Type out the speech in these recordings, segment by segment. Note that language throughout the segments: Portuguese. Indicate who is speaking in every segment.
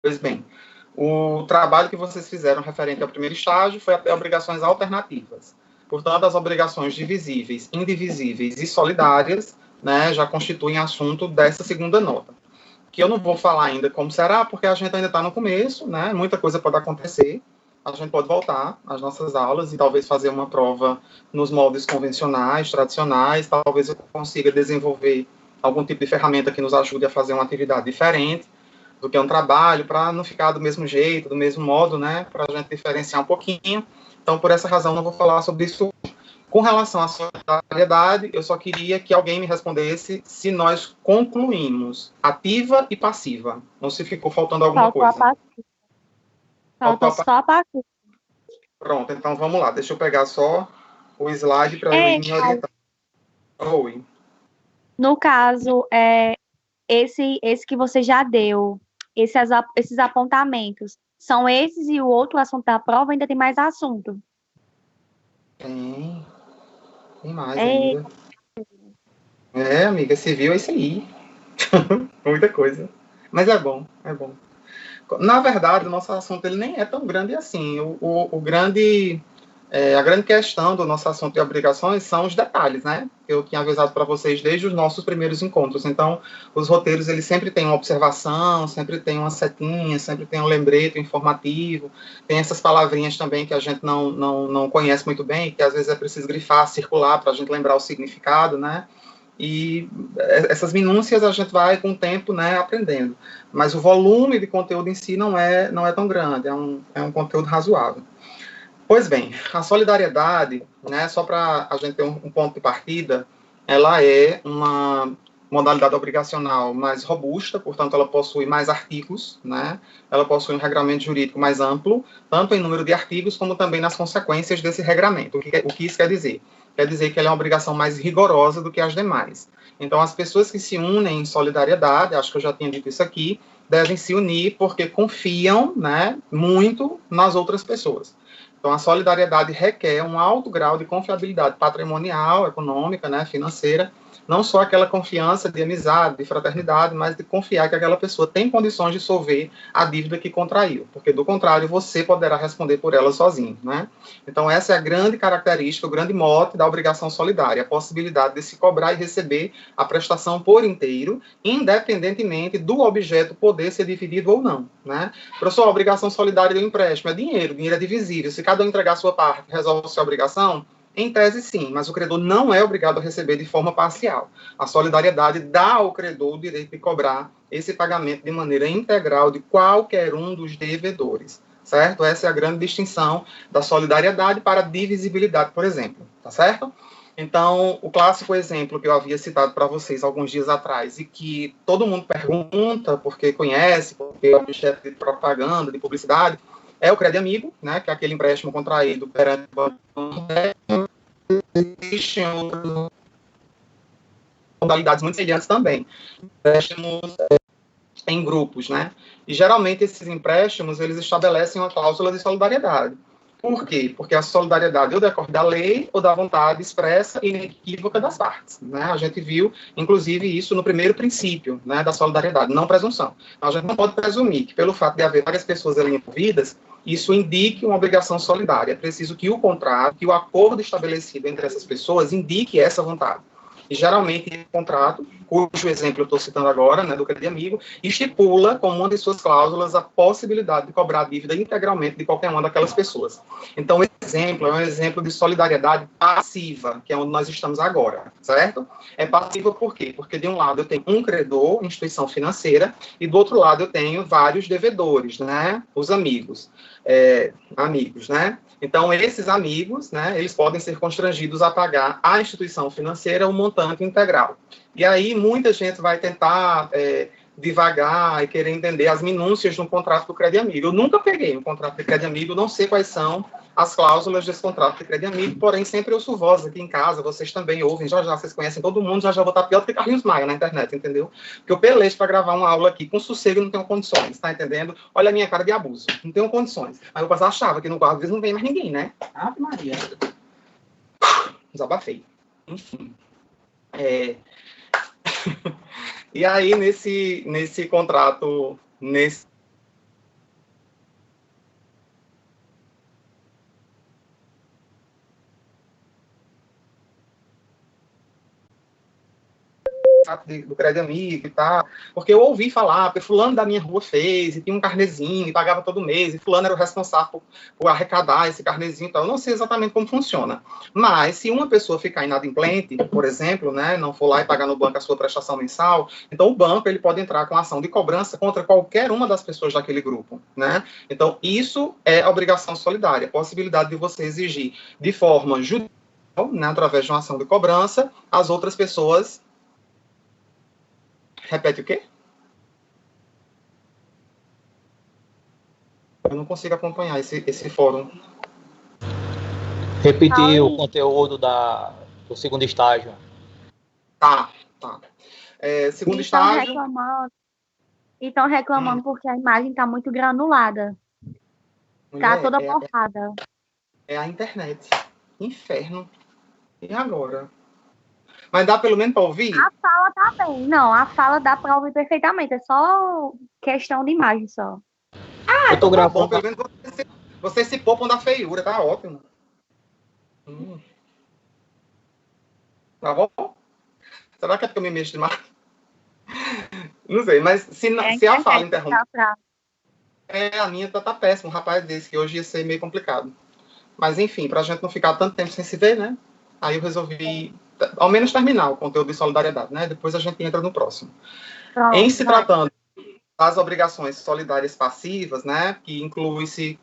Speaker 1: Pois bem, o trabalho que vocês fizeram referente ao primeiro estágio foi até obrigações alternativas. Portanto, as obrigações divisíveis, indivisíveis e solidárias, né, já constituem assunto dessa segunda nota. Que eu não vou falar ainda como será, porque a gente ainda está no começo, né, muita coisa pode acontecer. A gente pode voltar às nossas aulas e talvez fazer uma prova nos moldes convencionais, tradicionais. Talvez eu consiga desenvolver algum tipo de ferramenta que nos ajude a fazer uma atividade diferente do que é um trabalho, para não ficar do mesmo jeito, do mesmo modo, né, para a gente diferenciar um pouquinho. Então, por essa razão, não vou falar sobre isso. Com relação à solidariedade, eu só queria que alguém me respondesse se nós concluímos ativa e passiva, ou se ficou faltando alguma
Speaker 2: Faltou a
Speaker 1: coisa.
Speaker 2: passiva. Faltou só a passiva.
Speaker 1: Pronto, então vamos lá. Deixa eu pegar só o slide para eu ir me orientar. Oi.
Speaker 2: No caso, esse que você já deu, esses apontamentos, são esses e o outro assunto da prova ainda tem mais assunto?
Speaker 1: Tem mais ainda. Amiga, você viu isso aí. Muita coisa. Mas é bom, é bom. Na verdade, o nosso assunto ele nem é tão grande assim. A grande questão do nosso assunto de obrigações são os detalhes, né? Eu tinha avisado para vocês desde os nossos primeiros encontros. Então, os roteiros, eles sempre têm uma observação, sempre tem uma setinha, sempre tem um lembrete informativo, tem essas palavrinhas também que a gente não conhece muito bem, que às vezes é preciso grifar, circular, para a gente lembrar o significado, né? E essas minúcias a gente vai, com o tempo, né, aprendendo. Mas o volume de conteúdo em si não é tão grande, é um conteúdo razoável. Pois bem, a solidariedade, né, só para a gente ter um ponto de partida, ela é uma modalidade obrigacional mais robusta, portanto, ela possui mais artigos, né, ela possui um regramento jurídico mais amplo, tanto em número de artigos, como também nas consequências desse regramento. O que isso quer dizer? Quer dizer que ela é uma obrigação mais rigorosa do que as demais. Então, as pessoas que se unem em solidariedade, acho que eu já tinha dito isso aqui, devem se unir porque confiam, né, muito nas outras pessoas. Então, a solidariedade requer um alto grau de confiabilidade patrimonial, econômica, né, financeira, não só aquela confiança de amizade, de fraternidade, mas de confiar que aquela pessoa tem condições de solver a dívida que contraiu, porque, do contrário, você poderá responder por ela sozinho, né? Então, essa é a grande característica, o grande mote da obrigação solidária, a possibilidade de se cobrar e receber a prestação por inteiro, independentemente do objeto poder ser dividido ou não, né? Professor, a obrigação solidária do empréstimo é dinheiro é divisível. Se cada um entregar a sua parte, resolve a sua obrigação? Em tese, sim, mas o credor não é obrigado a receber de forma parcial. A solidariedade dá ao credor o direito de cobrar esse pagamento de maneira integral de qualquer um dos devedores, certo? Essa é a grande distinção da solidariedade para a divisibilidade, por exemplo, tá certo? Então, o clássico exemplo que eu havia citado para vocês alguns dias atrás e que todo mundo pergunta porque conhece, porque é objeto de propaganda, de publicidade, é o crédito amigo, né, que é aquele empréstimo contraído perante o banco. Existem outras modalidades muito semelhantes também. Empréstimos em grupos, né? E geralmente esses empréstimos, eles estabelecem uma cláusula de solidariedade. Por quê? Porque a solidariedade ou decorre da lei ou da vontade expressa e inequívoca das partes, né? A gente viu, inclusive, isso no primeiro princípio, né, da solidariedade, não presunção. Então, a gente não pode presumir que, pelo fato de haver várias pessoas ali envolvidas, isso indique uma obrigação solidária. É preciso que o contrato, que o acordo estabelecido entre essas pessoas indique essa vontade. E, geralmente, o contrato, cujo exemplo eu estou citando agora, né, do crédito amigo, estipula como uma de suas cláusulas a possibilidade de cobrar a dívida integralmente de qualquer uma daquelas pessoas. Então, o exemplo é um exemplo de solidariedade passiva, que é onde nós estamos agora, certo? É passiva por quê? Porque, de um lado, eu tenho um credor, instituição financeira, e, do outro lado, eu tenho vários devedores, né, os amigos. Amigos, né? Então, esses amigos, né, eles podem ser constrangidos a pagar à instituição financeira um montante integral. E aí, muita gente vai tentar devagar e querer entender as minúcias de um contrato do crédito amigo. Eu nunca peguei um contrato de crédito amigo, não sei quais são as cláusulas desse contrato de crédito amigo, porém, sempre eu ouço voz aqui em casa, vocês também ouvem, já vocês conhecem todo mundo, já vou estar pior do que Carlinhos Maia na internet, entendeu? Porque eu pelejo para gravar uma aula aqui com sossego e não tenho condições, tá entendendo? Olha a minha cara de abuso, não tenho condições. Aí eu passava, achava que no quarto, às vezes não vem mais ninguém, né? Ave Maria. Desabafei. Enfim. E aí, nesse contrato, nesse do Crédito Amigo e tal, porque eu ouvi falar, porque fulano da minha rua fez, e tinha um carnezinho, e pagava todo mês, e fulano era o responsável por arrecadar esse carnezinho e tal. Eu não sei exatamente como funciona. Mas, se uma pessoa ficar inadimplente, por exemplo, né, não for lá e pagar no banco a sua prestação mensal, então o banco ele pode entrar com ação de cobrança contra qualquer uma das pessoas daquele grupo, né? Então, isso é obrigação solidária, a possibilidade de você exigir de forma judicial, né, através de uma ação de cobrança, as outras pessoas... Repete o quê? Eu não consigo acompanhar esse fórum.
Speaker 3: Repetir o conteúdo do segundo estágio.
Speaker 1: Tá. Segundo estágio...
Speaker 2: Estão reclamando porque a imagem está muito granulada. Tá toda borrada.
Speaker 1: É a internet. Inferno. E agora? Mas dá pelo menos para ouvir?
Speaker 2: A fala tá bem. Não, a fala dá para ouvir perfeitamente. É só questão de imagem só.
Speaker 3: Eu tô gravando.
Speaker 1: Bom, pelo menos você se poupam da feiura, tá ótimo. Tá bom? Será que é porque eu me mexo demais? Não sei, mas se a fala interrompe... A minha tá péssima. Um rapaz desse que hoje ia ser meio complicado. Mas enfim, pra gente não ficar tanto tempo sem se ver, né? Aí eu resolvi, ao menos, terminar o conteúdo de solidariedade, né? Depois a gente entra no próximo. Em se tratando das obrigações solidárias passivas, né? Que inclui-se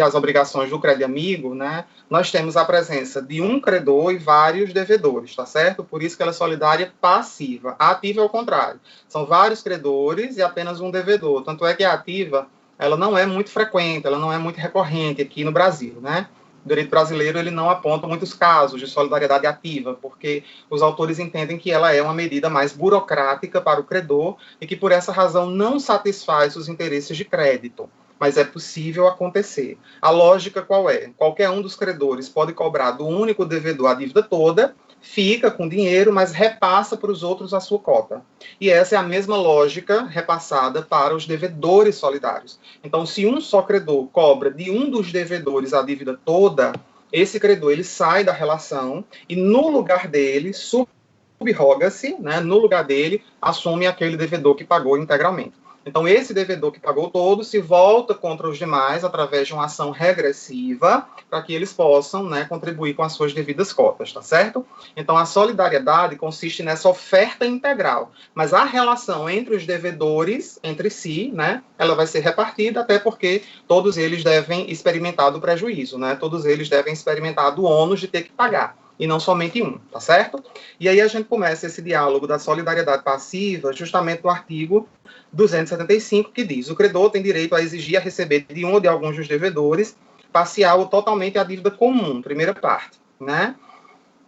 Speaker 1: as obrigações do Crédito Amigo, né? Nós temos a presença de um credor e vários devedores, tá certo? Por isso que ela é solidária passiva. A ativa é o contrário. São vários credores e apenas um devedor. Tanto é que a ativa, ela não é muito frequente, ela não é muito recorrente aqui no Brasil, né? O direito brasileiro, ele não aponta muitos casos de solidariedade ativa, porque os autores entendem que ela é uma medida mais burocrática para o credor e que, por essa razão, não satisfaz os interesses de crédito. Mas é possível acontecer. A lógica qual é? Qualquer um dos credores pode cobrar do único devedor a dívida toda, fica com dinheiro, mas repassa para os outros a sua cota. E essa é a mesma lógica repassada para os devedores solidários. Então, se um só credor cobra de um dos devedores a dívida toda, esse credor ele sai da relação e, no lugar dele, subroga-se, né, no lugar dele, assume aquele devedor que pagou integralmente. Então, esse devedor que pagou todo se volta contra os demais através de uma ação regressiva para que eles possam, né, contribuir com as suas devidas cotas, tá certo? Então, a solidariedade consiste nessa oferta integral, mas a relação entre os devedores, entre si, né, ela vai ser repartida, até porque todos eles devem experimentar do prejuízo, né? Todos eles devem experimentar do ônus de ter que pagar, e não somente um, tá certo? E aí a gente começa esse diálogo da solidariedade passiva justamente no artigo 275, que diz: o credor tem direito a exigir a receber de um ou de alguns dos devedores parcial ou totalmente a dívida comum, primeira parte, né?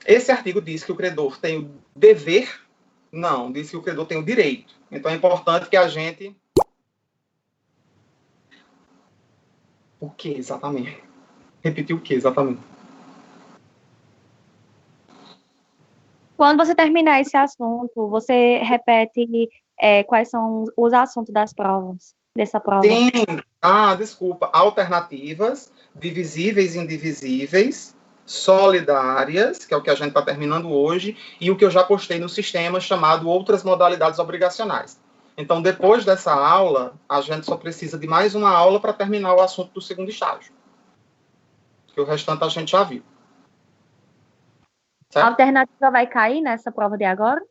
Speaker 1: Esse artigo diz que o credor tem o dever, não, diz que o credor tem o direito. Então é importante que a gente... O que exatamente? Repetir o que exatamente?
Speaker 2: Quando você terminar esse assunto, você repete quais são os assuntos dessa prova.
Speaker 1: Sim, desculpa. Alternativas, divisíveis e indivisíveis, solidárias, que é o que a gente está terminando hoje, e o que eu já postei no sistema chamado outras modalidades obrigacionais. Então, depois dessa aula, a gente só precisa de mais uma aula para terminar o assunto do segundo estágio. Porque o restante a gente já viu.
Speaker 2: Certo? A alternativa vai cair nessa prova de agora?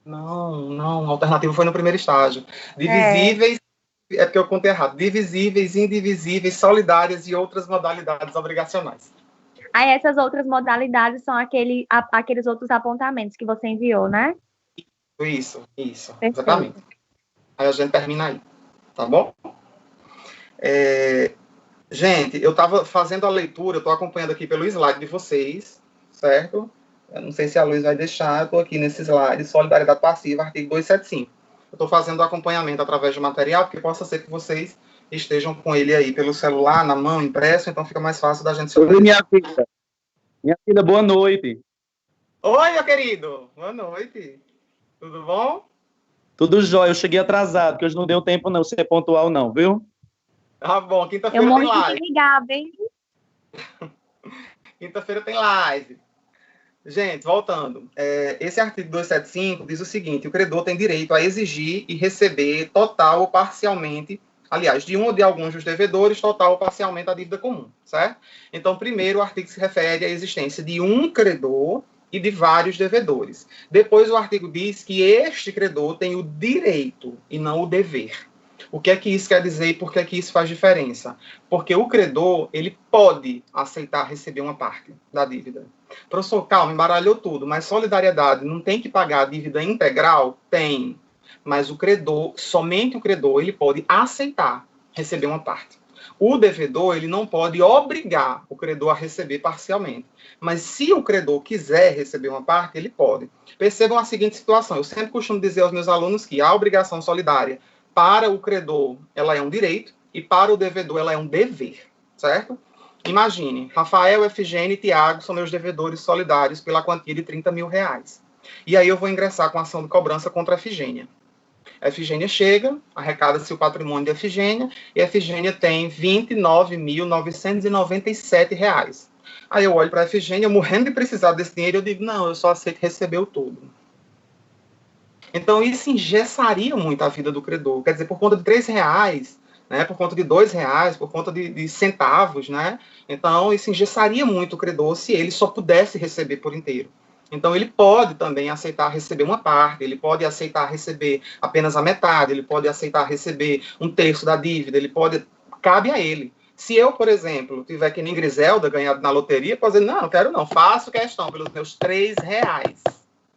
Speaker 1: Não. A alternativa foi no primeiro estágio. Divisíveis, é porque eu contei errado. Divisíveis, indivisíveis, solidárias e outras modalidades obrigacionais.
Speaker 2: Aí essas outras modalidades são aqueles outros apontamentos que você enviou, né?
Speaker 1: Isso, exatamente. Aí a gente termina aí, tá bom? Gente, eu estava fazendo a leitura, eu estou acompanhando aqui pelo slide de vocês, certo? Eu não sei se a Luiz vai deixar, eu estou aqui nesse slide, solidariedade passiva, artigo 275. Eu estou fazendo o acompanhamento através de material, porque possa ser que vocês estejam com ele aí pelo celular, na mão, impresso, então fica mais fácil da gente...
Speaker 4: Oi, minha filha, boa noite.
Speaker 1: Oi, meu querido, boa noite. Tudo bom?
Speaker 4: Tudo jóia, eu cheguei atrasado, porque hoje não deu tempo não, ser pontual não, viu?
Speaker 1: Tá bom, quinta-feira tem live.
Speaker 2: Ligado, hein?
Speaker 1: Quinta-feira tem live. Gente, voltando. Esse artigo 275 diz o seguinte: o credor tem direito a exigir e receber total ou parcialmente, aliás, de um ou de alguns dos devedores, total ou parcialmente a dívida comum, certo? Então, primeiro, o artigo se refere à existência de um credor e de vários devedores. Depois, o artigo diz que este credor tem o direito e não o dever. O que é que isso quer dizer e por que é que isso faz diferença? Porque o credor, ele pode aceitar receber uma parte da dívida. Professor, calma, embaralhou tudo, mas solidariedade não tem que pagar a dívida integral? Tem. Mas o credor, somente o credor, ele pode aceitar receber uma parte. O devedor, ele não pode obrigar o credor a receber parcialmente. Mas se o credor quiser receber uma parte, ele pode. Percebam a seguinte situação. Eu sempre costumo dizer aos meus alunos que a obrigação solidária para o credor, ela é um direito, e para o devedor, ela é um dever, certo? Imagine, Rafael, Efigênia e Tiago são meus devedores solidários pela quantia de 30 mil reais. E aí eu vou ingressar com ação de cobrança contra a Efigênia. A Efigênia chega, arrecada-se o patrimônio de Efigênia, e a Efigênia tem R$ 29.997. Aí eu olho para a Efigênia, morrendo de precisar desse dinheiro, eu digo, não, eu só aceito receber o todo. Então, isso engessaria muito a vida do credor. Quer dizer, por conta de R$ 3, né, por conta de R$ 2, por conta de centavos, né? Então, isso engessaria muito o credor se ele só pudesse receber por inteiro. Então, ele pode também aceitar receber uma parte, ele pode aceitar receber apenas a metade, ele pode aceitar receber um terço da dívida, ele pode... Cabe a ele. Se eu, por exemplo, tiver que nem Griselda ganhado na loteria, pode dizer, não quero não, faço questão pelos meus R$ 3.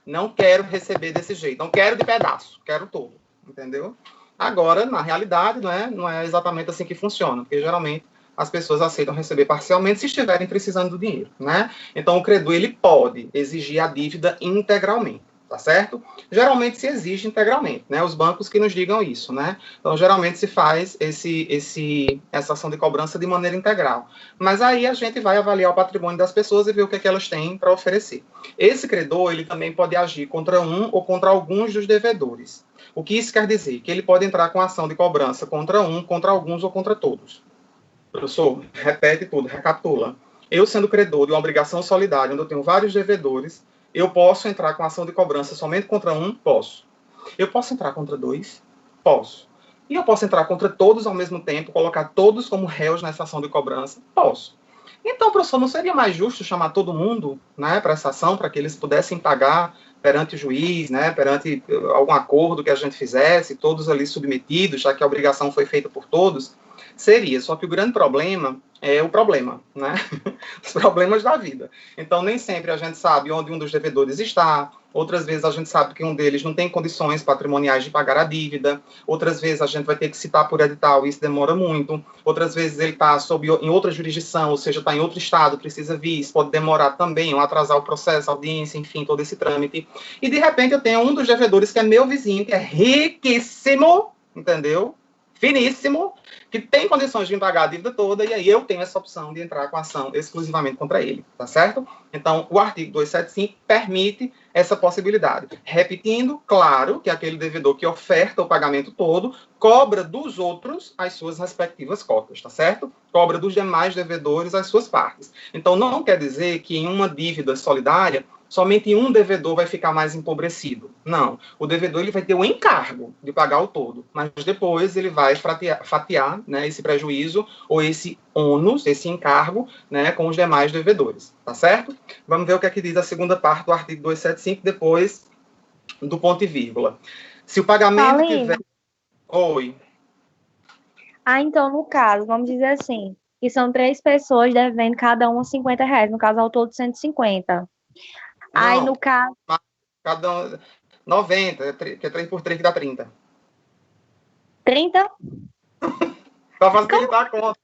Speaker 1: Não quero receber desse jeito, não quero de pedaço, quero todo, entendeu? Agora, na realidade, não é exatamente assim que funciona, porque geralmente as pessoas aceitam receber parcialmente se estiverem precisando do dinheiro, né? Então, o credor, ele pode exigir a dívida integralmente, tá certo? Geralmente se exige integralmente, né? Os bancos que nos digam isso, né? Então, geralmente se faz essa ação de cobrança de maneira integral. Mas aí a gente vai avaliar o patrimônio das pessoas e ver o que é que elas têm para oferecer. Esse credor, ele também pode agir contra um ou contra alguns dos devedores. O que isso quer dizer? Que ele pode entrar com ação de cobrança contra um, contra alguns ou contra todos. Professor, repete tudo, recapitula. Eu, sendo credor de uma obrigação solidária, onde eu tenho vários devedores, eu posso entrar com ação de cobrança somente contra um? Posso. Eu posso entrar contra dois? Posso. E eu posso entrar contra todos ao mesmo tempo, colocar todos como réus nessa ação de cobrança? Posso. Então, professor, não seria mais justo chamar todo mundo, né, para essa ação, para que eles pudessem pagar perante o juiz, né, perante algum acordo que a gente fizesse, todos ali submetidos, já que a obrigação foi feita por todos? Seria, só que o grande problema é o problema, né? Os problemas da vida. Então, nem sempre a gente sabe onde um dos devedores está, outras vezes a gente sabe que um deles não tem condições patrimoniais de pagar a dívida, outras vezes a gente vai ter que citar por edital e isso demora muito, outras vezes ele está em outra jurisdição, ou seja, está em outro estado, precisa vir, isso pode demorar também, ou atrasar o processo, a audiência, enfim, todo esse trâmite. E, de repente, eu tenho um dos devedores que é meu vizinho, que é riquíssimo, entendeu? Finíssimo, que tem condições de me pagar a dívida toda, e aí eu tenho essa opção de entrar com ação exclusivamente contra ele, tá certo? Então, o artigo 275 permite essa possibilidade. Repetindo, claro, que aquele devedor que oferta o pagamento todo cobra dos outros as suas respectivas cotas, tá certo? Cobra dos demais devedores as suas partes. Então, não quer dizer que em uma dívida solidária somente um devedor vai ficar mais empobrecido. Não. O devedor ele vai ter o encargo de pagar o todo, mas depois ele vai fatiar, né, esse prejuízo ou esse ônus, esse encargo, né, com os demais devedores. Tá certo? Vamos ver o que é que diz a segunda parte do artigo 275, depois do ponto e vírgula. Se o pagamento tiver... Oi.
Speaker 2: Então, no caso, vamos dizer assim, que são 3 pessoas devendo cada uma R$ 50, no caso, ao todo 150.
Speaker 1: Não,
Speaker 2: aí, no caso...
Speaker 1: Cada um... 90, que é 3 por 3 que dá 30.
Speaker 2: 30?
Speaker 1: Para facilitar a conta.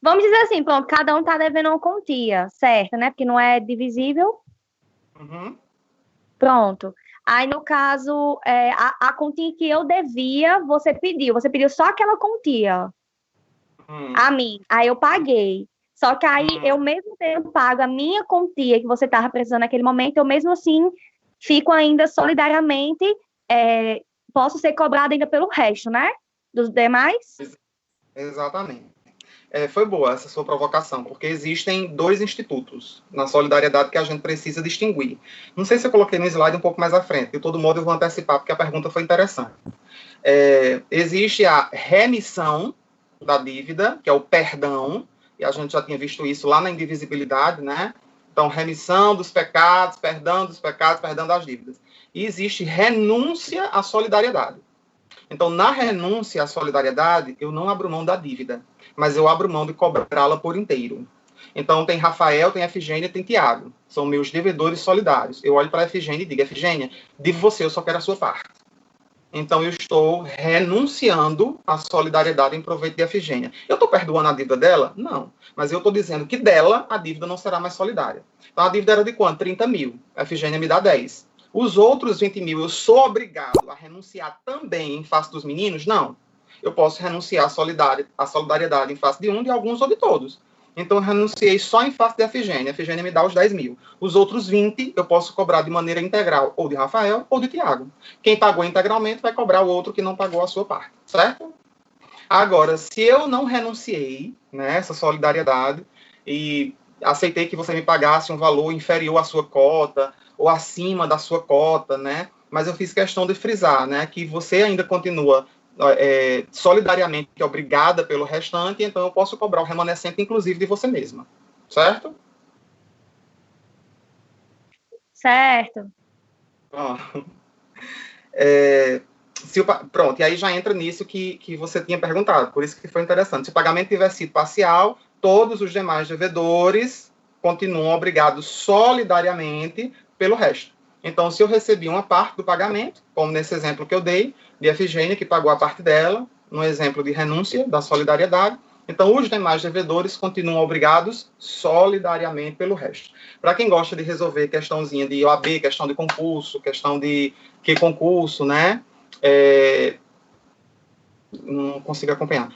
Speaker 2: Vamos dizer assim, pronto, cada um está devendo uma quantia, certo, né? Porque não é divisível.
Speaker 1: Uhum.
Speaker 2: Pronto. Aí, no caso, a quantia que eu devia, você pediu só aquela quantia a mim. Aí eu paguei. Só que aí, eu mesmo tendo pago a minha quantia que você estava precisando naquele momento, eu mesmo assim fico ainda solidariamente, posso ser cobrada ainda pelo resto, né? Dos demais?
Speaker 1: Exatamente. Foi boa essa sua provocação, porque existem 2 institutos na solidariedade que a gente precisa distinguir. Não sei se eu coloquei no slide um pouco mais à frente, de todo modo eu vou antecipar, porque a pergunta foi interessante. Existe a remissão da dívida, que é o perdão, e a gente já tinha visto isso lá na indivisibilidade, né? Então, remissão dos pecados, perdão das dívidas. E existe renúncia à solidariedade. Então, na renúncia à solidariedade, eu não abro mão da dívida, mas eu abro mão de cobrá-la por inteiro. Então, tem Rafael, tem Efigênia, tem Tiago. São meus devedores solidários. Eu olho para a Efigênia e digo, Efigênia, de você eu só quero a sua parte. Então, eu estou renunciando à solidariedade em proveito de Efigênia. Eu estou perdoando a dívida dela? Não. Mas eu estou dizendo que dela, a dívida não será mais solidária. Então, a dívida era de quanto? 30 mil. A Efigênia me dá 10. Os outros 20 mil, eu sou obrigado a renunciar também em face dos meninos? Não. Eu posso renunciar à solidariedade em face de um, de alguns ou de todos. Então, eu renunciei só em face de Efigênia. A Efigênia me dá os 10 mil. Os outros 20, eu posso cobrar de maneira integral, ou de Rafael, ou de Tiago. Quem pagou integralmente vai cobrar o outro que não pagou a sua parte, certo? Agora, se eu não renunciei, né, essa solidariedade, e aceitei que você me pagasse um valor inferior à sua cota, ou acima da sua cota, né, mas eu fiz questão de frisar, né, que você ainda continua solidariamente obrigada pelo restante, então eu posso cobrar o remanescente, inclusive, de você mesma. Certo?
Speaker 2: Certo.
Speaker 1: Pronto, e aí já entra nisso que você tinha perguntado, por isso que foi interessante. Se o pagamento tiver sido parcial, todos os demais devedores continuam obrigados solidariamente pelo resto. Então, se eu recebi uma parte do pagamento, como nesse exemplo que eu dei, de Efigênia, que pagou a parte dela, no exemplo de renúncia da solidariedade, então os demais devedores continuam obrigados solidariamente pelo resto. Para quem gosta de resolver questãozinha de OAB, questão de concurso, questão de que concurso, né? Não consigo acompanhar.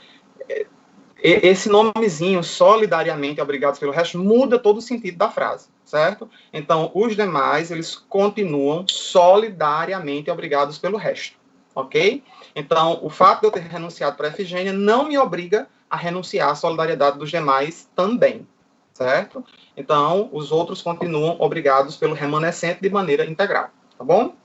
Speaker 1: Esse nomezinho, solidariamente obrigados pelo resto, muda todo o sentido da frase, certo? Então, os demais, eles continuam solidariamente obrigados pelo resto, ok? Então, o fato de eu ter renunciado para a Efigênia não me obriga a renunciar à solidariedade dos demais também, certo? Então, os outros continuam obrigados pelo remanescente de maneira integral, tá bom?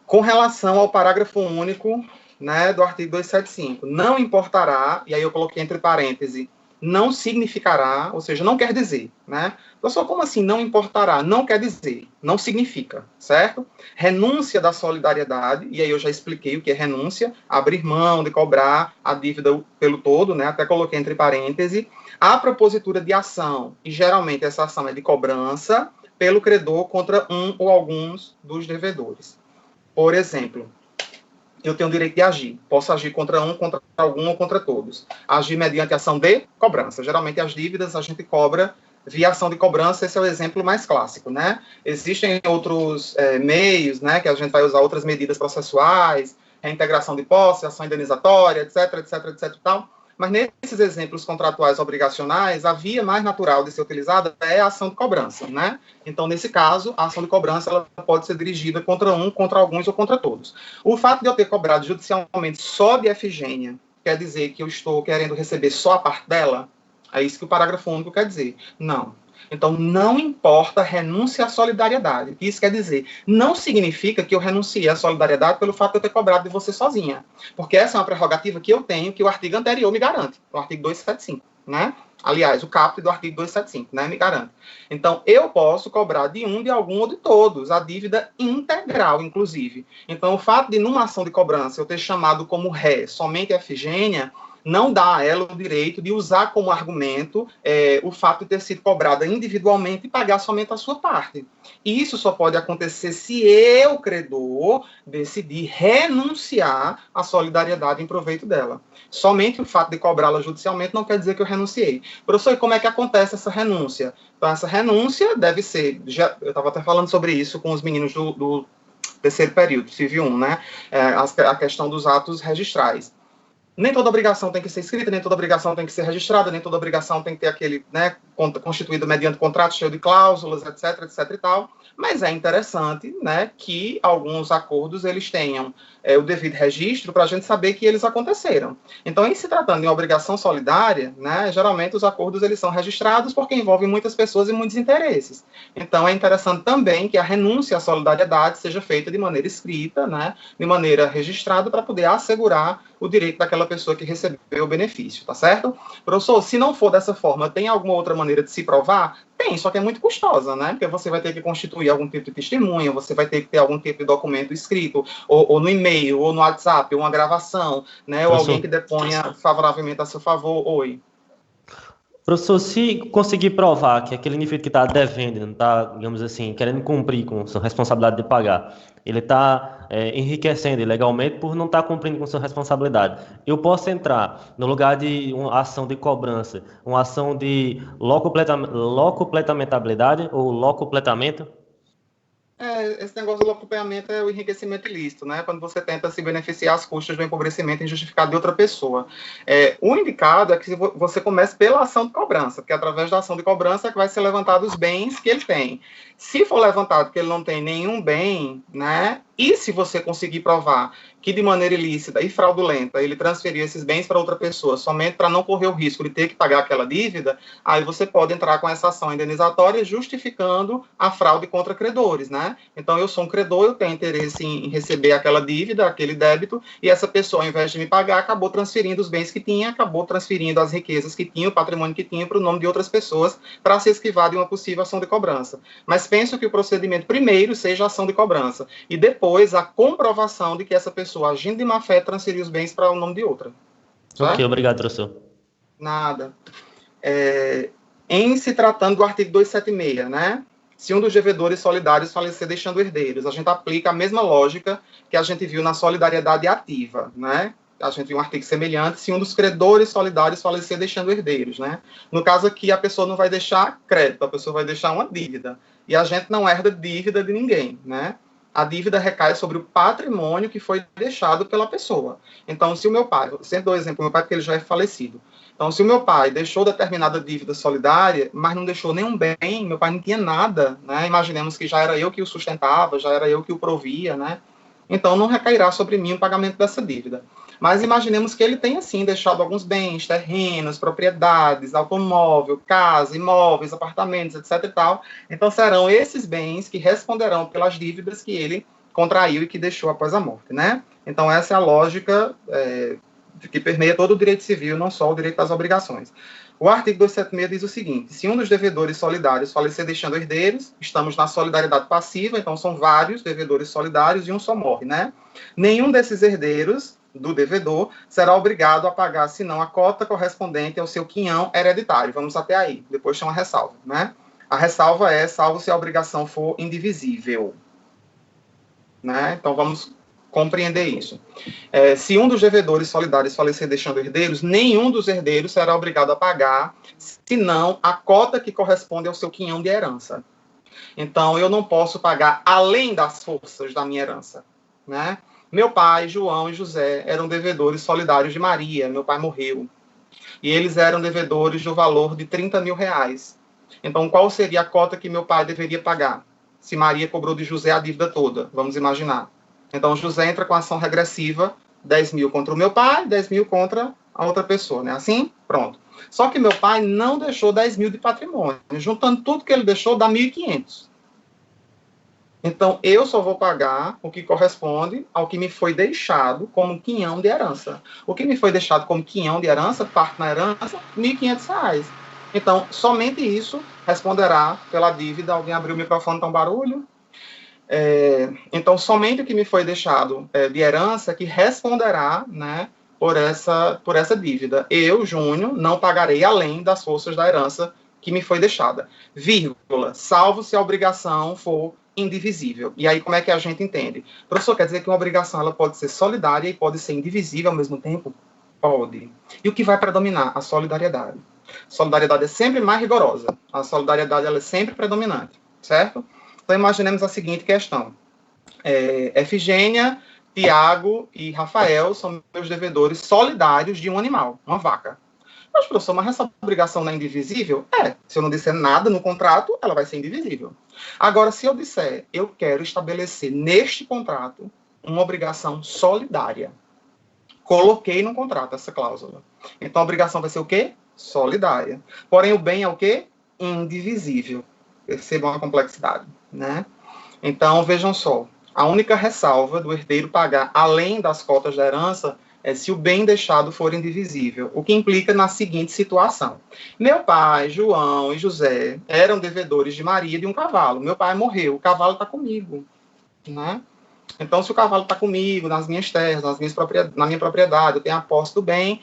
Speaker 1: Com relação ao parágrafo único, né, do artigo 275, não importará, e aí eu coloquei entre parênteses, não significará, ou seja, não quer dizer, né? Pessoal, como assim não importará? Não quer dizer, não significa, certo? Renúncia da solidariedade, e aí eu já expliquei o que é renúncia, abrir mão de cobrar a dívida pelo todo, né? Até coloquei entre parênteses, a propositura de ação, e geralmente essa ação é de cobrança, pelo credor contra um ou alguns dos devedores. Por exemplo, eu tenho o direito de agir. Posso agir contra um, contra algum ou contra todos. Agir mediante ação de cobrança. Geralmente, as dívidas a gente cobra via ação de cobrança. Esse é o exemplo mais clássico, né? Existem outros meios, né, que a gente vai usar outras medidas processuais, reintegração de posse, ação indenizatória, etc, etc, etc, tal. Mas nesses exemplos contratuais obrigacionais, a via mais natural de ser utilizada é a ação de cobrança, né? Então, nesse caso, a ação de cobrança ela pode ser dirigida contra um, contra alguns ou contra todos. O fato de eu ter cobrado judicialmente só de Efigênia quer dizer que eu estou querendo receber só a parte dela? É isso que o parágrafo único quer dizer. Não. Então, não importa renúncia à solidariedade. O que isso quer dizer? Não significa que eu renunciei à solidariedade pelo fato de eu ter cobrado de você sozinha. Porque essa é uma prerrogativa que eu tenho, que o artigo anterior me garante. O artigo 275, né? Aliás, o caput do artigo 275, né? Me garante. Então, eu posso cobrar de um, de algum ou de todos, a dívida integral, inclusive. Então, o fato de, numa ação de cobrança, eu ter chamado como ré somente a Efigênia, não dá a ela o direito de usar como argumento o fato de ter sido cobrada individualmente e pagar somente a sua parte. E isso só pode acontecer se eu, credor, decidir renunciar à solidariedade em proveito dela. Somente o fato de cobrá-la judicialmente não quer dizer que eu renunciei. Professor, e como é que acontece essa renúncia? Então, essa renúncia deve ser... eu estava até falando sobre isso com os meninos do terceiro período, Civil 1, né? A questão dos atos registrais. Nem toda obrigação tem que ser escrita, nem toda obrigação tem que ser registrada, nem toda obrigação tem que ter aquele, né, constituído mediante contrato cheio de cláusulas, etc e tal. Mas é interessante, né, que alguns acordos eles tenham o devido registro para a gente saber que eles aconteceram. Então, em se tratando de uma obrigação solidária, né, geralmente os acordos eles são registrados porque envolvem muitas pessoas e muitos interesses. Então, é interessante também que a renúncia à solidariedade seja feita de maneira escrita, né, de maneira registrada, para poder assegurar o direito daquela pessoa que recebeu o benefício, tá certo? Professor, se não for dessa forma, tem alguma outra maneira de se provar? Tem, só que é muito custosa, né? Porque você vai ter que constituir algum tipo de testemunha, você vai ter que ter algum tipo de documento escrito, ou no e-mail, ou no WhatsApp, ou uma gravação, né? Ou alguém que deponha favoravelmente a seu favor. Oi.
Speaker 5: Professor, se conseguir provar que aquele indivíduo que está devendo, não está, digamos assim, querendo cumprir com sua responsabilidade de pagar, ele está enriquecendo ilegalmente por não estar cumprindo com sua responsabilidade, eu posso entrar no lugar de uma ação de cobrança, uma ação de locuplementabilidade ou locupletamento?
Speaker 1: Esse negócio do acompanhamento é o enriquecimento ilícito, né? Quando você tenta se beneficiar às custas do empobrecimento injustificado de outra pessoa. O indicado é que você comece pela ação de cobrança, porque através da ação de cobrança é que vai ser levantado os bens que ele tem. Se for levantado que ele não tem nenhum bem, né? E se você conseguir provar que de maneira ilícita e fraudulenta ele transferiu esses bens para outra pessoa somente para não correr o risco de ter que pagar aquela dívida, aí você pode entrar com essa ação indenizatória justificando a fraude contra credores, né? Então, eu sou um credor, eu tenho interesse em receber aquela dívida, aquele débito, e essa pessoa, ao invés de me pagar, acabou transferindo os bens que tinha, acabou transferindo as riquezas que tinha, o patrimônio que tinha para o nome de outras pessoas para se esquivar de uma possível ação de cobrança. Mas penso que o procedimento primeiro seja a ação de cobrança e depois a comprovação de que essa pessoa, agindo de má fé, transferiu os bens para o nome de outra.
Speaker 5: Ok, obrigado, professor.
Speaker 1: Nada. Em se tratando do artigo 276, né? Se um dos devedores solidários falecer deixando herdeiros, a gente aplica a mesma lógica que a gente viu na solidariedade ativa, né? A gente viu um artigo semelhante, se um dos credores solidários falecer deixando herdeiros, né? No caso aqui, a pessoa não vai deixar crédito, a pessoa vai deixar uma dívida. E a gente não herda dívida de ninguém, né? A dívida recai sobre o patrimônio que foi deixado pela pessoa. Então, se o meu pai, sempre dou exemplo, meu pai porque ele já é falecido. Então, se o meu pai deixou determinada dívida solidária, mas não deixou nenhum bem, meu pai não tinha nada, né? Imaginemos que já era eu que o sustentava, já era eu que o provia, né? Então, não recairá sobre mim o pagamento dessa dívida. Mas imaginemos que ele tenha, sim, deixado alguns bens, terrenos, propriedades, automóvel, casa, imóveis, apartamentos, etc. e tal. Então, serão esses bens que responderão pelas dívidas que ele contraiu e que deixou após a morte, né? Então, essa é a lógica que permeia todo o direito civil, não só o direito das obrigações. O artigo 276 diz o seguinte: se um dos devedores solidários falecer deixando herdeiros, estamos na solidariedade passiva, então são vários devedores solidários e um só morre, né? Nenhum desses herdeiros do devedor será obrigado a pagar, senão a cota correspondente ao seu quinhão hereditário. Vamos até aí, depois tem uma ressalva, né? A ressalva é, salvo se a obrigação for indivisível, né? Então vamos compreender isso. Se um dos devedores solidários falecer deixando herdeiros, nenhum dos herdeiros será obrigado a pagar, senão a cota que corresponde ao seu quinhão de herança. Então, eu não posso pagar além das forças da minha herança, né? Meu pai, João e José eram devedores solidários de Maria, meu pai morreu. E eles eram devedores do valor de 30 mil reais. Então, qual seria a cota que meu pai deveria pagar? Se Maria cobrou de José a dívida toda, vamos imaginar. Então, José entra com a ação regressiva, 10 mil contra o meu pai, 10 mil contra a outra pessoa, né? Assim? Pronto. Só que meu pai não deixou 10 mil de patrimônio. Juntando tudo que ele deixou, dá 1.500. Então, eu só vou pagar o que corresponde ao que me foi deixado como quinhão de herança. O que me foi deixado como quinhão de herança, parte na herança, R$1.500. Então, somente isso responderá pela dívida. Alguém abriu o microfone, tá um barulho? Então, somente o que me foi deixado de herança que responderá, né, por essa dívida. Eu, Júnior, não pagarei além das forças da herança que me foi deixada. Vírgula, salvo se a obrigação for indivisível. E aí, como é que a gente entende? Professor, quer dizer que uma obrigação ela pode ser solidária e pode ser indivisível ao mesmo tempo? Pode. E o que vai predominar? A solidariedade. A solidariedade é sempre mais rigorosa. A solidariedade ela é sempre predominante, certo? Então, imaginemos a seguinte questão. Efigênia Tiago e Rafael são meus devedores solidários de um animal, uma vaca. Mas, professor, mas essa obrigação não é indivisível? É. Se eu não disser nada no contrato, ela vai ser indivisível. Agora, se eu disser, eu quero estabelecer neste contrato uma obrigação solidária. Coloquei no contrato essa cláusula. Então, a obrigação vai ser o quê? Solidária. Porém, o bem é o quê? Indivisível. Percebam a complexidade, né? Então, vejam só. A única ressalva do herdeiro pagar, além das cotas da herança, é se o bem deixado for indivisível, o que implica na seguinte situação. Meu pai, João e José eram devedores de Maria de um cavalo. Meu pai morreu, o cavalo está comigo, né? Então, se o cavalo está comigo, nas minhas terras, na minha propriedade, eu tenho a posse do bem,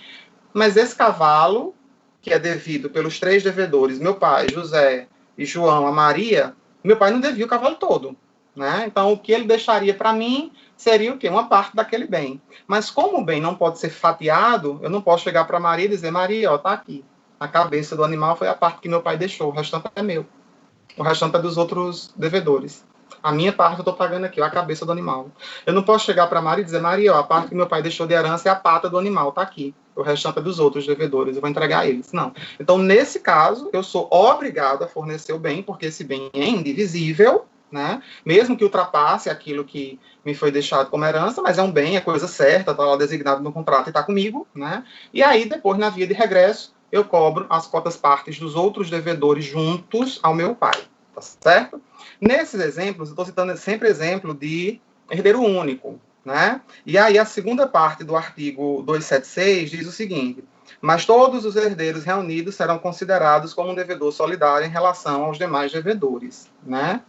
Speaker 1: mas esse cavalo, que é devido pelos 3 devedores, meu pai, José e João, a Maria, meu pai não devia o cavalo todo, né? Então, o que ele deixaria para mim seria o quê? Uma parte daquele bem. Mas como o bem não pode ser fatiado, eu não posso chegar para Maria e dizer, Maria, ó, tá aqui. A cabeça do animal foi a parte que meu pai deixou, o restante é meu. O restante é dos outros devedores. A minha parte eu estou pagando aqui, ó, a cabeça do animal. Eu não posso chegar para Maria e dizer, Maria, ó, a parte que meu pai deixou de herança é a pata do animal, tá aqui. O restante é dos outros devedores, eu vou entregar a eles. Não. Então, nesse caso, eu sou obrigado a fornecer o bem, porque esse bem é indivisível, né? Mesmo que ultrapasse aquilo que me foi deixado como herança, mas é um bem, é coisa certa, está lá designado no contrato e está comigo, né? E aí, depois, na via de regresso, eu cobro as cotas partes dos outros devedores juntos ao meu pai, tá certo? Nesses exemplos, eu estou citando sempre exemplo de herdeiro único, né? E aí, a segunda parte do artigo 276 diz o seguinte: mas todos os herdeiros reunidos serão considerados como um devedor solidário em relação aos demais devedores, né?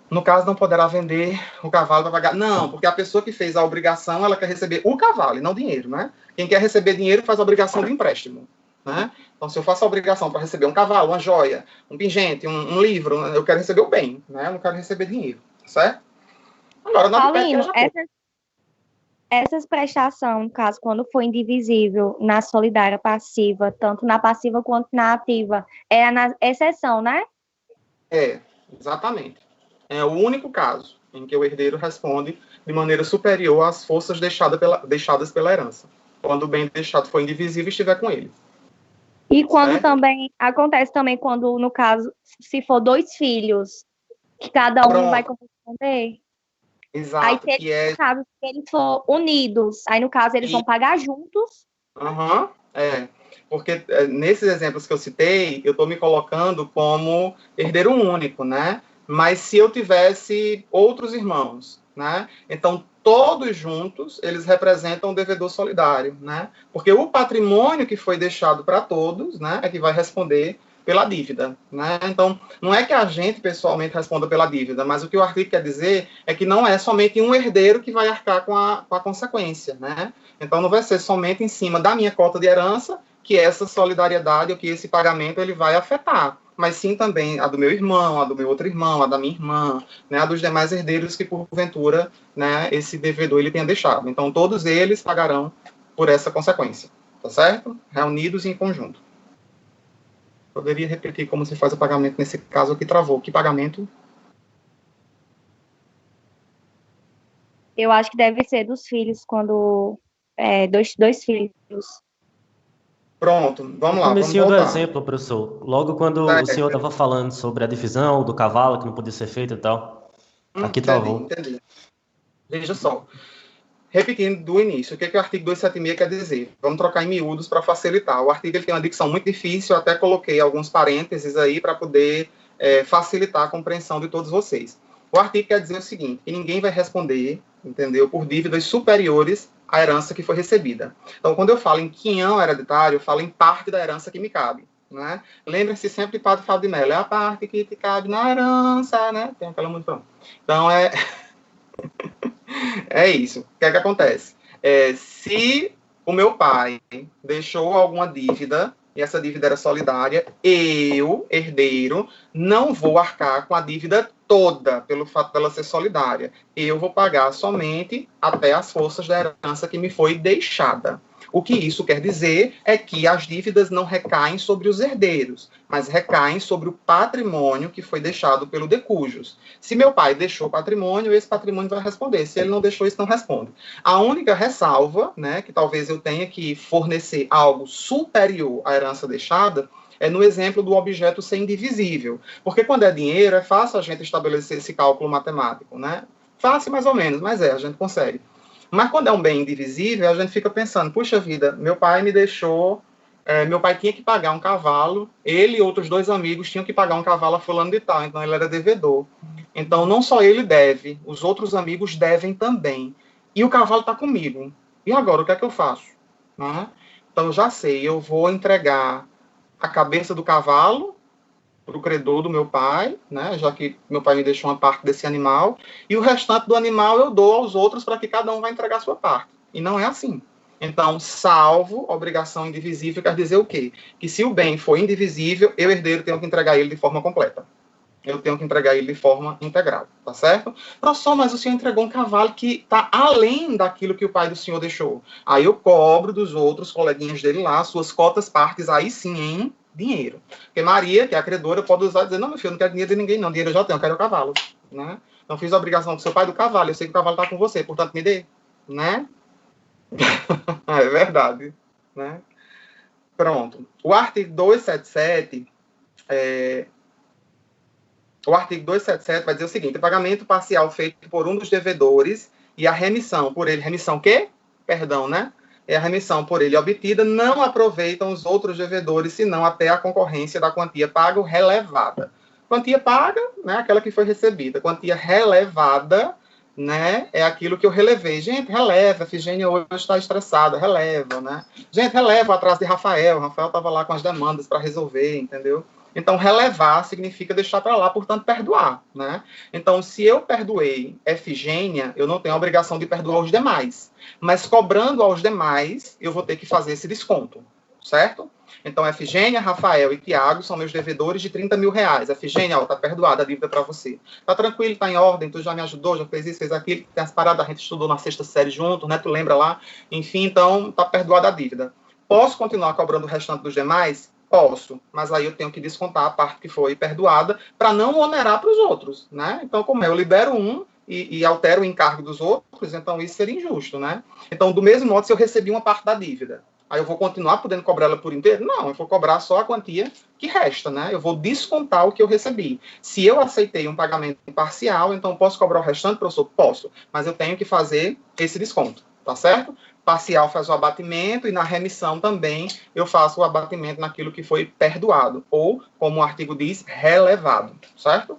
Speaker 1: No caso, não poderá vender o cavalo para pagar. Não, porque a pessoa que fez a obrigação, ela quer receber o cavalo e não dinheiro, né? Quem quer receber dinheiro faz a obrigação de empréstimo, né? Então, se eu faço a obrigação para receber um cavalo, uma joia, um pingente, um livro, eu quero receber o bem, né? Eu não quero receber dinheiro, certo? Agora,
Speaker 2: Paulino, essas prestações, no caso, quando for indivisível na solidária passiva, tanto na passiva quanto na ativa, é a exceção, né?
Speaker 1: É, exatamente. É o único caso em que o herdeiro responde de maneira superior às forças deixadas pela herança, quando o bem deixado for indivisível e estiver com ele.
Speaker 2: E quando também, acontece também quando, no caso, se for 2 filhos, que cada um vai corresponder.
Speaker 1: Exato.
Speaker 2: Aí, no caso, se eles for unidos, aí, no caso, eles vão pagar juntos.
Speaker 1: Porque nesses exemplos que eu citei, eu estou me colocando como herdeiro único, né? Mas se eu tivesse outros irmãos, né? Então, todos juntos, eles representam o devedor solidário, né? Porque o patrimônio que foi deixado para todos, né, é que vai responder pela dívida, né? Então, não é que a gente pessoalmente responda pela dívida, mas o que o artigo quer dizer é que não é somente um herdeiro que vai arcar com a consequência, né? Então, não vai ser somente em cima da minha cota de herança que essa solidariedade ou que esse pagamento ele vai afetar, mas sim também a do meu irmão, a do meu outro irmão, a da minha irmã, né, a dos demais herdeiros que, porventura, né, esse devedor ele tenha deixado. Então, todos eles pagarão por essa consequência, tá certo? Reunidos em conjunto. Poderia repetir como se faz o pagamento nesse caso que travou. Que pagamento?
Speaker 2: Eu acho que deve ser dos filhos, quando dois filhos.
Speaker 1: Pronto, vamos lá.
Speaker 5: No comecinho do exemplo, professor, logo quando o senhor estava falando sobre a divisão do cavalo, que não podia ser feita e tal, aqui travou.
Speaker 1: Entendi. Veja só. Repetindo do início, o que o artigo 276 quer dizer? Vamos trocar em miúdos para facilitar. O artigo ele tem uma dicção muito difícil, eu até coloquei alguns parênteses aí para poder facilitar a compreensão de todos vocês. O artigo quer dizer o seguinte, que ninguém vai responder, entendeu, por dívidas superiores à herança que foi recebida. Então, quando eu falo em quinhão hereditário, eu falo em parte da herança que me cabe, né? Lembrem-se sempre de Padre Fábio de Mello, é a parte que te cabe na herança, né? Tem aquela música. Então, é isso. O que é que acontece? Se o meu pai deixou alguma dívida, e essa dívida era solidária, eu, herdeiro, não vou arcar com a dívida toda, pelo fato dela ser solidária. Eu vou pagar somente até as forças da herança que me foi deixada. O que isso quer dizer é que as dívidas não recaem sobre os herdeiros, mas recaem sobre o patrimônio que foi deixado pelo de cujos. Se meu pai deixou patrimônio, esse patrimônio vai responder. Se ele não deixou, isso não responde. A única ressalva, né, que talvez eu tenha que fornecer algo superior à herança deixada, é no exemplo do objeto ser indivisível. Porque quando é dinheiro, é fácil a gente estabelecer esse cálculo matemático, né? Fácil mais ou menos, mas a gente consegue. Mas quando é um bem indivisível, a gente fica pensando, puxa vida, meu pai me deixou, meu pai tinha que pagar um cavalo, ele e outros 2 amigos tinham que pagar um cavalo a fulano de tal, então ele era devedor. Então não só ele deve, os outros amigos devem também. E o cavalo está comigo. E agora, o que é que eu faço? Né? Então eu já sei, eu vou entregar a cabeça do cavalo para o credor do meu pai, né, já que meu pai me deixou uma parte desse animal, e o restante do animal eu dou aos outros para que cada um vai entregar a sua parte. E não é assim. Então, salvo obrigação indivisível, quer dizer o quê? Que se o bem for indivisível, eu, herdeiro, tenho que entregar ele de forma completa. Eu tenho que entregar ele de forma integral, tá certo? Professor, mas o senhor entregou um cavalo que está além daquilo que o pai do senhor deixou. Aí eu cobro dos outros coleguinhas dele lá, suas cotas partes, aí sim, em dinheiro. Porque Maria, que é a credora, pode usar e dizer, não, meu filho, eu não quero dinheiro de ninguém, não. Dinheiro eu já tenho, eu quero o cavalo. Né? Então, fiz a obrigação com seu pai do cavalo, eu sei que o cavalo está com você, portanto, me dê. Né? É verdade. Né? Pronto. O artigo 277... O artigo 277 vai dizer o seguinte: o pagamento parcial feito por um dos devedores e a remissão por ele, remissão quê? Perdão, né? É a remissão por ele obtida, não aproveitam os outros devedores, senão até a concorrência da quantia paga ou relevada. Quantia paga, né, aquela que foi recebida. Quantia relevada, né, é aquilo que eu relevei. Gente, releva, a Efigênia hoje está estressada, releva, né? Gente, releva atrás de Rafael. Rafael estava lá com as demandas para resolver, entendeu? Então, relevar significa deixar para lá, portanto, perdoar, né? Então, se eu perdoei Efigênia, eu não tenho a obrigação de perdoar os demais. Mas, cobrando aos demais, eu vou ter que fazer esse desconto, certo? Então, Efigênia, Rafael e Tiago são meus devedores de 30 mil reais. Efigênia, ó, tá perdoada a dívida para você. Tá tranquilo, tá em ordem, tu já me ajudou, já fez isso, fez aquilo, tem as paradas, a gente estudou na 6ª série junto, né? Tu lembra lá? Enfim, então, tá perdoada a dívida. Posso continuar cobrando o restante dos demais? Posso, mas aí eu tenho que descontar a parte que foi perdoada para não onerar para os outros, né? Então, como eu libero um e altero o encargo dos outros, então isso seria injusto, né? Então, do mesmo modo, se eu recebi uma parte da dívida, aí eu vou continuar podendo cobrar ela por inteiro? Não, eu vou cobrar só a quantia que resta, né? Eu vou descontar o que eu recebi. Se eu aceitei um pagamento parcial, então posso cobrar o restante, professor? Posso, mas eu tenho que fazer esse desconto, tá certo? Parcial faz o abatimento e na remissão também eu faço o abatimento naquilo que foi perdoado, ou, como o artigo diz, relevado, certo?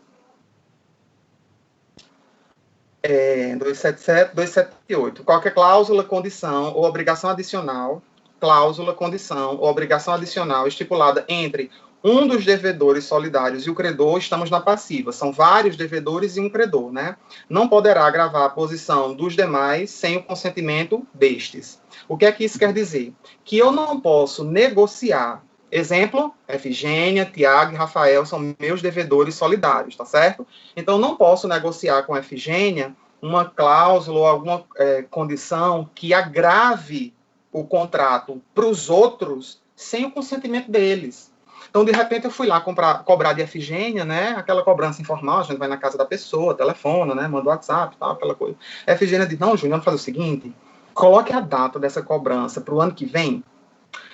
Speaker 1: 277, 278. Qualquer cláusula, condição ou obrigação adicional, cláusula, condição ou obrigação adicional estipulada entre um dos devedores solidários e o credor, estamos na passiva. São vários devedores e um credor, né? Não poderá agravar a posição dos demais sem o consentimento destes. O que é que isso quer dizer? Que eu não posso negociar. Exemplo, Efigênia, Tiago e Rafael são meus devedores solidários, tá certo? Então, não posso negociar com a Efigênia uma cláusula ou alguma condição que agrave o contrato para os outros sem o consentimento deles. Então, de repente, eu fui lá cobrar de Efigênia, né? Aquela cobrança informal, a gente vai na casa da pessoa, telefona, né? Manda o WhatsApp, tal, aquela coisa. A Efigênia diz, não, Júnior, vamos fazer o seguinte, coloque a data dessa cobrança para o ano que vem,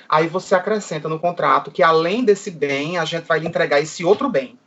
Speaker 1: aí você acrescenta no contrato que, além desse bem, a gente vai lhe entregar esse outro bem.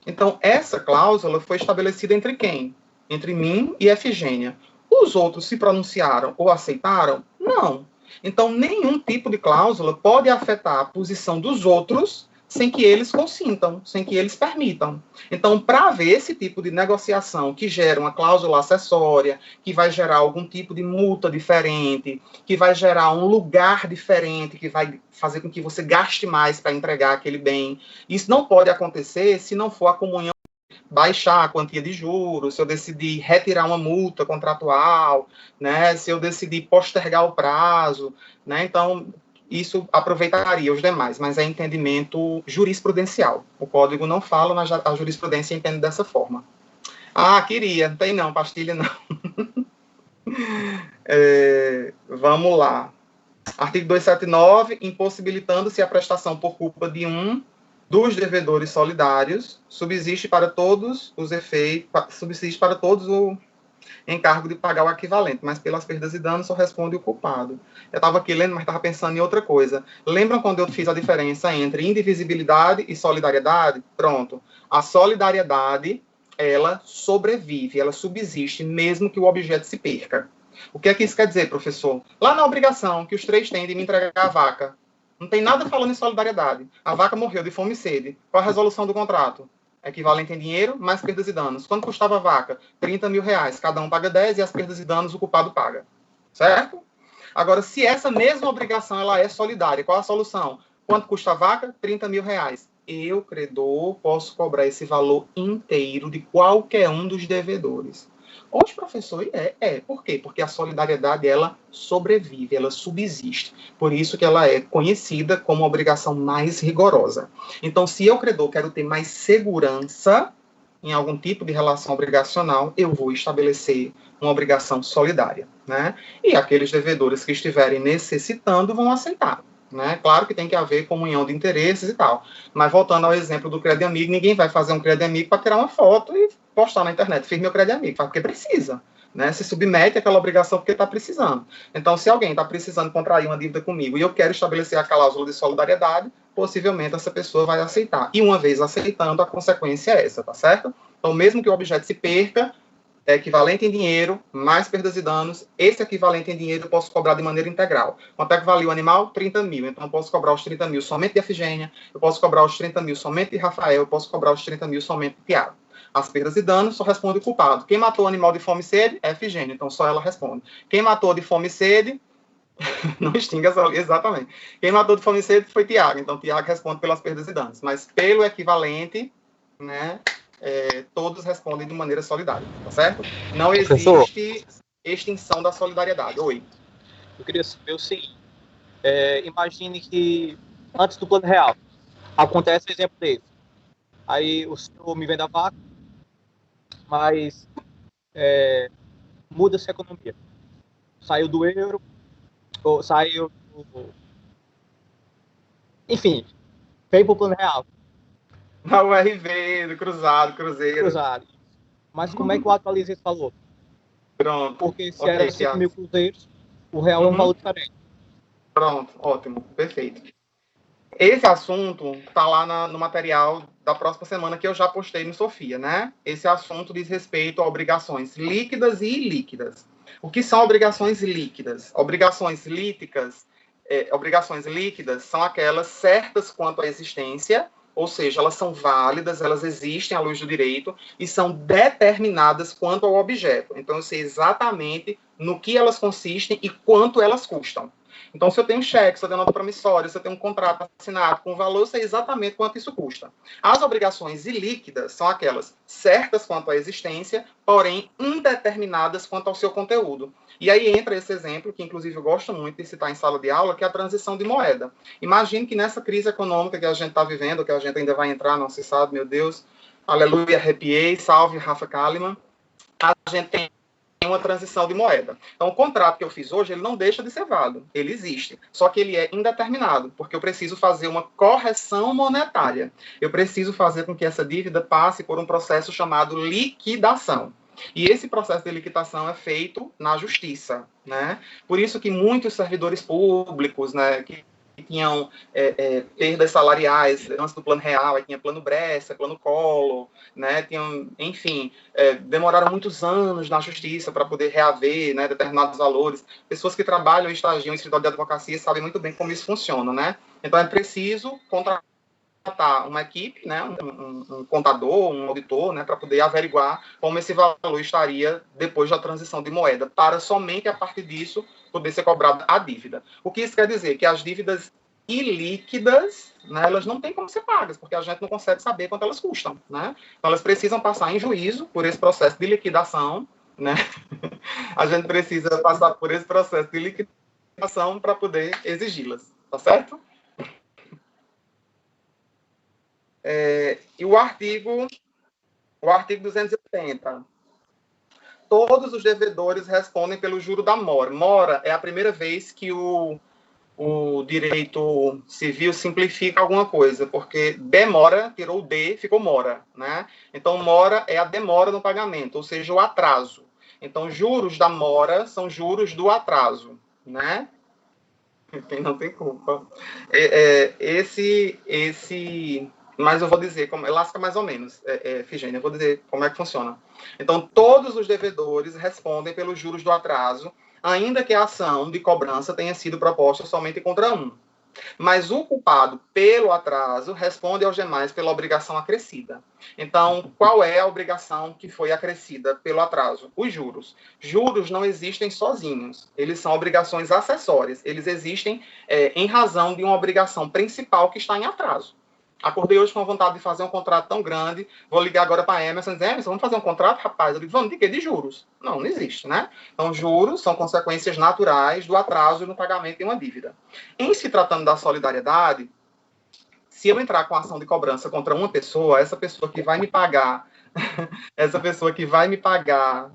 Speaker 1: Então, essa cláusula foi estabelecida entre quem? Entre mim e Efigênia. Os outros se pronunciaram ou aceitaram? Não. Então, nenhum tipo de cláusula pode afetar a posição dos outros sem que eles consintam, sem que eles permitam. Então, para haver esse tipo de negociação que gera uma cláusula acessória, que vai gerar algum tipo de multa diferente, que vai gerar um lugar diferente, que vai fazer com que você gaste mais para entregar aquele bem, isso não pode acontecer se não for a comunhão baixar a quantia de juros, se eu decidir retirar uma multa contratual, né, se eu decidir postergar o prazo, né, então isso aproveitaria os demais, mas é entendimento jurisprudencial. O código não fala, mas a jurisprudência entende dessa forma. Ah, queria, não tem não, pastilha não. Vamos lá. Artigo 279, impossibilitando-se a prestação por culpa de um dos devedores solidários, subsiste para todos os efeitos, subsiste para todos o encargo de pagar o equivalente, mas pelas perdas e danos só responde o culpado. Eu estava aqui lendo, mas estava pensando em outra coisa. Lembram quando eu fiz a diferença entre indivisibilidade e solidariedade? Pronto. A solidariedade, ela sobrevive, ela subsiste, mesmo que o objeto se perca. O que é que isso quer dizer, professor? Lá na obrigação que os três têm de me entregar a vaca, não tem nada falando em solidariedade. A vaca morreu de fome e sede. Qual a resolução do contrato? Equivalente em dinheiro, mais perdas e danos. Quanto custava a vaca? 30 mil reais. Cada um paga 10 e as perdas e danos o culpado paga. Certo? Agora, se essa mesma obrigação ela é solidária, qual a solução? Quanto custa a vaca? 30 mil reais. Eu, credor, posso cobrar esse valor inteiro de qualquer um dos devedores. Hoje, professor, por quê? Porque a solidariedade, ela sobrevive, ela subsiste. Por isso que ela é conhecida como a obrigação mais rigorosa. Então, se eu, credor, quero ter mais segurança em algum tipo de relação obrigacional, eu vou estabelecer uma obrigação solidária, né? E aqueles devedores que estiverem necessitando vão aceitar. Né? Claro que tem que haver comunhão de interesses e tal. Mas voltando ao exemplo do Crédito Amigo, ninguém vai fazer um Crédito Amigo para tirar uma foto e postar na internet. Fiz meu Crédito Amigo, faz porque precisa. Né? Se submete àquela obrigação porque está precisando. Então, se alguém está precisando contrair uma dívida comigo e eu quero estabelecer a cláusula de solidariedade, possivelmente essa pessoa vai aceitar. E uma vez aceitando, a consequência é essa, tá certo? Então, mesmo que o objeto se perca, é equivalente em dinheiro, mais perdas e danos. Esse equivalente em dinheiro eu posso cobrar de maneira integral. Quanto é que valia o animal? 30 mil. Então, eu posso cobrar os 30 mil somente de Efigênia, eu posso cobrar os 30 mil somente de Rafael, eu posso cobrar os 30 mil somente de Tiago. As perdas e danos só responde o culpado. Quem matou o animal de fome e sede é Efigênia, então só ela responde. Quem matou de fome e sede, não extinga essa... Exatamente. Quem matou de fome e sede foi Tiago, então Tiago responde pelas perdas e danos. Mas pelo equivalente, né... todos respondem de maneira solidária, tá certo? Não existe extinção da solidariedade. Oi.
Speaker 3: Eu queria saber o seguinte, imagine que antes do plano real acontece um exemplo desse. Aí o senhor me vende a vaca, mas muda-se a economia. Saiu do euro, ou saiu do... Enfim, veio para o plano real.
Speaker 1: Na URV, do Cruzado, Cruzeiro.
Speaker 3: Cruzado. Mas como é que eu atualizo esse valor?
Speaker 1: Pronto.
Speaker 3: Porque se era 5 mil cruzeiros, o real é um valor diferente.
Speaker 1: Pronto, ótimo, perfeito. Esse assunto está lá no material da próxima semana que eu já postei no Sofia, né? Esse assunto diz respeito a obrigações líquidas e ilíquidas. O que são obrigações líquidas? Obrigações líquidas são aquelas certas quanto à existência, ou seja, elas são válidas, elas existem à luz do direito e são determinadas quanto ao objeto. Então, eu sei exatamente no que elas consistem e quanto elas custam. Então, se eu tenho um cheque, se eu tenho nota promissória, se eu tenho um contrato assinado com valor, eu sei exatamente quanto isso custa. As obrigações ilíquidas são aquelas certas quanto à existência, porém indeterminadas quanto ao seu conteúdo. E aí entra esse exemplo, que inclusive eu gosto muito de citar em sala de aula, que é a transição de moeda. Imagine que nessa crise econômica que a gente está vivendo, que a gente ainda vai entrar, não se sabe, meu Deus, aleluia, arrepiei, salve Rafa Kalimann, a gente tem uma transição de moeda. Então, o contrato que eu fiz hoje, ele não deixa de ser válido, ele existe, só que ele é indeterminado, porque eu preciso fazer uma correção monetária. Eu preciso fazer com que essa dívida passe por um processo chamado liquidação. E esse processo de liquidação é feito na justiça, né? Por isso que muitos servidores públicos, né, que tinham perdas salariais antes do plano real, aí tinha plano Brescia, plano Collor, né, tinham, enfim, demoraram muitos anos na justiça para poder reaver, né, determinados valores. Pessoas que trabalham e estagiam em escritório de advocacia sabem muito bem como isso funciona, né? Então é preciso contratar uma equipe, né, um contador, um auditor, né, para poder averiguar como esse valor estaria depois da transição de moeda, para somente a partir disso poder ser cobrada a dívida. O que isso quer dizer? Que as dívidas ilíquidas, né, elas não têm como ser pagas, porque a gente não consegue saber quanto elas custam, né? Então elas precisam passar em juízo por esse processo de liquidação, né? A gente precisa passar por esse processo de liquidação para poder exigi-las, tá certo? E o artigo 280. todos os devedores respondem pelo juro da mora. Mora é a primeira vez que o direito civil simplifica alguma coisa, porque demora, tirou o D, ficou mora, né? Então, mora é a demora no pagamento, ou seja, o atraso. Então, juros da mora são juros do atraso, né? Quem não tem culpa. Mas eu vou dizer, lasca mais ou menos, Efigênia, eu vou dizer como é que funciona. Então, todos os devedores respondem pelos juros do atraso, ainda que a ação de cobrança tenha sido proposta somente contra um. Mas o culpado pelo atraso responde aos demais pela obrigação acrescida. Então, qual é a obrigação que foi acrescida pelo atraso? Os juros. Juros não existem sozinhos. Eles são obrigações acessórias. Eles existem em razão de uma obrigação principal que está em atraso. Acordei hoje com a vontade de fazer um contrato tão grande, vou ligar agora para a Emerson e dizer, Emerson, vamos fazer um contrato, rapaz? Eu digo, vamos, de quê? De juros. Não existe, né? Então, juros são consequências naturais do atraso no pagamento de uma dívida. Em se tratando da solidariedade, se eu entrar com ação de cobrança contra uma pessoa, essa pessoa que vai me pagar, essa pessoa que vai me pagar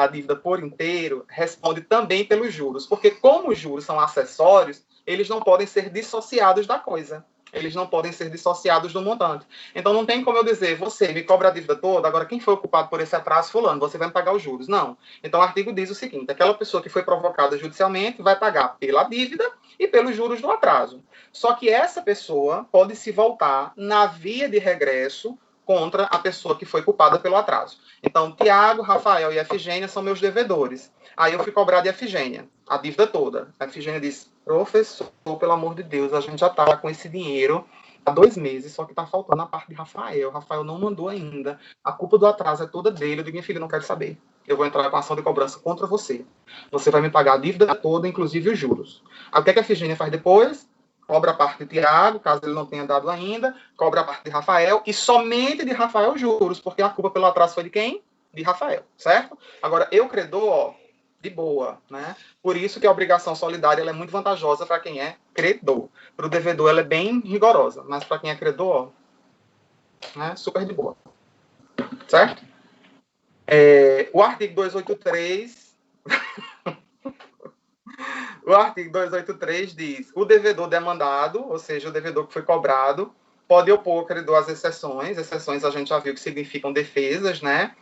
Speaker 1: a dívida por inteiro responde também pelos juros, porque como os juros são acessórios, eles não podem ser dissociados da coisa. Eles não podem ser dissociados do montante. Então, não tem como eu dizer, você me cobra a dívida toda, agora quem foi o culpado por esse atraso? Fulano, você vai me pagar os juros. Não. Então, o artigo diz o seguinte, aquela pessoa que foi provocada judicialmente vai pagar pela dívida e pelos juros do atraso. Só que essa pessoa pode se voltar na via de regresso contra a pessoa que foi culpada pelo atraso. Então, Tiago, Rafael e Efigênia são meus devedores. Aí eu fui cobrar de Efigênia, a dívida toda. A Efigênia disse, professor, pelo amor de Deus, a gente já está com esse dinheiro há 2 meses, só que está faltando a parte de Rafael. Rafael não mandou ainda. A culpa do atraso é toda dele. Eu digo, minha filha, não quero saber. Eu vou entrar com ação de cobrança contra você. Você vai me pagar a dívida toda, inclusive os juros. Aí o que a Efigênia faz depois? Cobra a parte de Tiago, caso ele não tenha dado ainda, cobra a parte de Rafael, e somente de Rafael juros, porque a culpa pelo atraso foi de quem? De Rafael, certo? Agora, eu credor, de boa, né? Por isso que a obrigação solidária ela é muito vantajosa para quem é credor. Para o devedor ela é bem rigorosa, mas para quem é credor, né? Super de boa. Certo? O artigo 283... O artigo 283 diz, o devedor demandado, ou seja, o devedor que foi cobrado, pode opor ao credor às exceções. Exceções a gente já viu que significam defesas, né?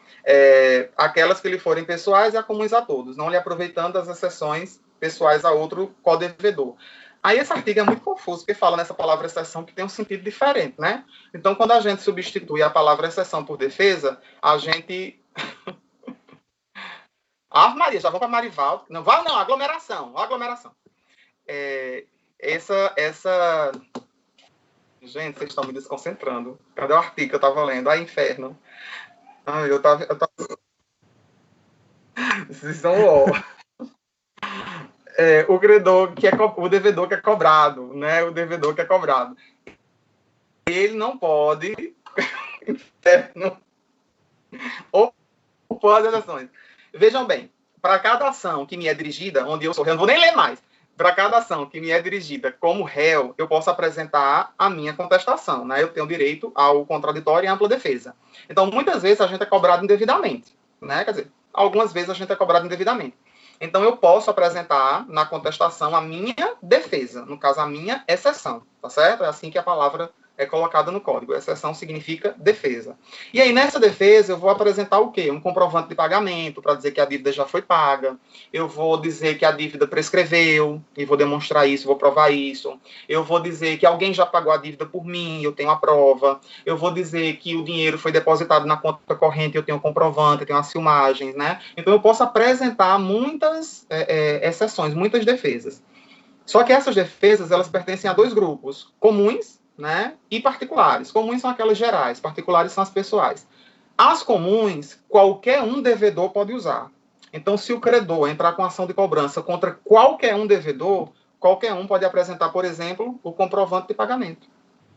Speaker 1: Aquelas que lhe forem pessoais e comuns a todos, não lhe aproveitando das exceções pessoais a outro co-devedor. Aí esse artigo é muito confuso, porque fala nessa palavra exceção que tem um sentido diferente, né? Então, quando a gente substitui a palavra exceção por defesa, a gente... Maria, já vão para Marivaldo. Não, aglomeração. Gente, vocês estão me desconcentrando. Cadê o artigo que eu estava lendo? Inferno. Eu tava... Vocês são o credor que o devedor que é cobrado, né? O devedor que é cobrado. Ele não pode inferno. Ou pode as ações. Vejam bem, para cada ação que me é dirigida, onde eu sou réu, não vou nem ler mais, para cada ação que me é dirigida como réu, eu posso apresentar a minha contestação, né? Eu tenho direito ao contraditório e ampla defesa. Então, muitas vezes a gente é cobrado indevidamente, né? Quer dizer, algumas vezes a gente é cobrado indevidamente. Então, eu posso apresentar na contestação a minha defesa, no caso, a minha exceção, tá certo? É assim que a palavra é colocada no código. Exceção significa defesa. E aí, nessa defesa, eu vou apresentar o quê? Um comprovante de pagamento, para dizer que a dívida já foi paga. Eu vou dizer que a dívida prescreveu, e vou demonstrar isso, vou provar isso. Eu vou dizer que alguém já pagou a dívida por mim, eu tenho a prova. Eu vou dizer que o dinheiro foi depositado na conta corrente, eu tenho comprovante, eu tenho as filmagens, né? Então, eu posso apresentar muitas exceções, muitas defesas. Só que essas defesas, elas pertencem a 2 grupos, comuns, né, e particulares. Comuns são aquelas gerais, particulares são as pessoais. As comuns, qualquer um devedor pode usar. Então, se o credor entrar com ação de cobrança contra qualquer um devedor, qualquer um pode apresentar, por exemplo, o comprovante de pagamento.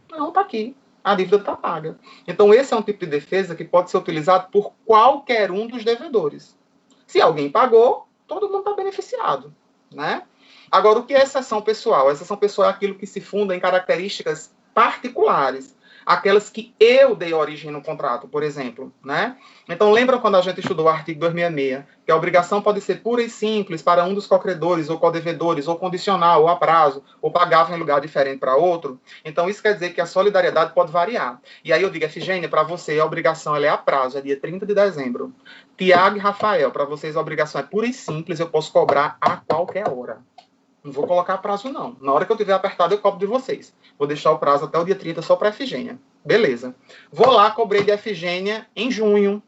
Speaker 1: Não, está aqui. A dívida está paga. Então, esse é um tipo de defesa que pode ser utilizado por qualquer um dos devedores. Se alguém pagou, todo mundo está beneficiado, né? Agora, o que é exceção pessoal? A exceção pessoal é aquilo que se funda em características particulares. aquelas que eu dei origem no contrato, por exemplo, né? Então, lembram quando a gente estudou o artigo 266, que a obrigação pode ser pura e simples para um dos cocredores, ou codevedores, ou condicional, ou a prazo, ou pagável em lugar diferente para outro? Então, isso quer dizer que a solidariedade pode variar. E aí eu digo, Efigênia, para você a obrigação ela é a prazo, é dia 30 de dezembro. Tiago e Rafael, para vocês a obrigação é pura e simples, eu posso cobrar a qualquer hora. Não vou colocar prazo, não. Na hora que eu tiver apertado, eu cobro de vocês. Vou deixar o prazo até o dia 30 só para Efigênia. Beleza. Vou lá, cobrei de Efigênia em junho.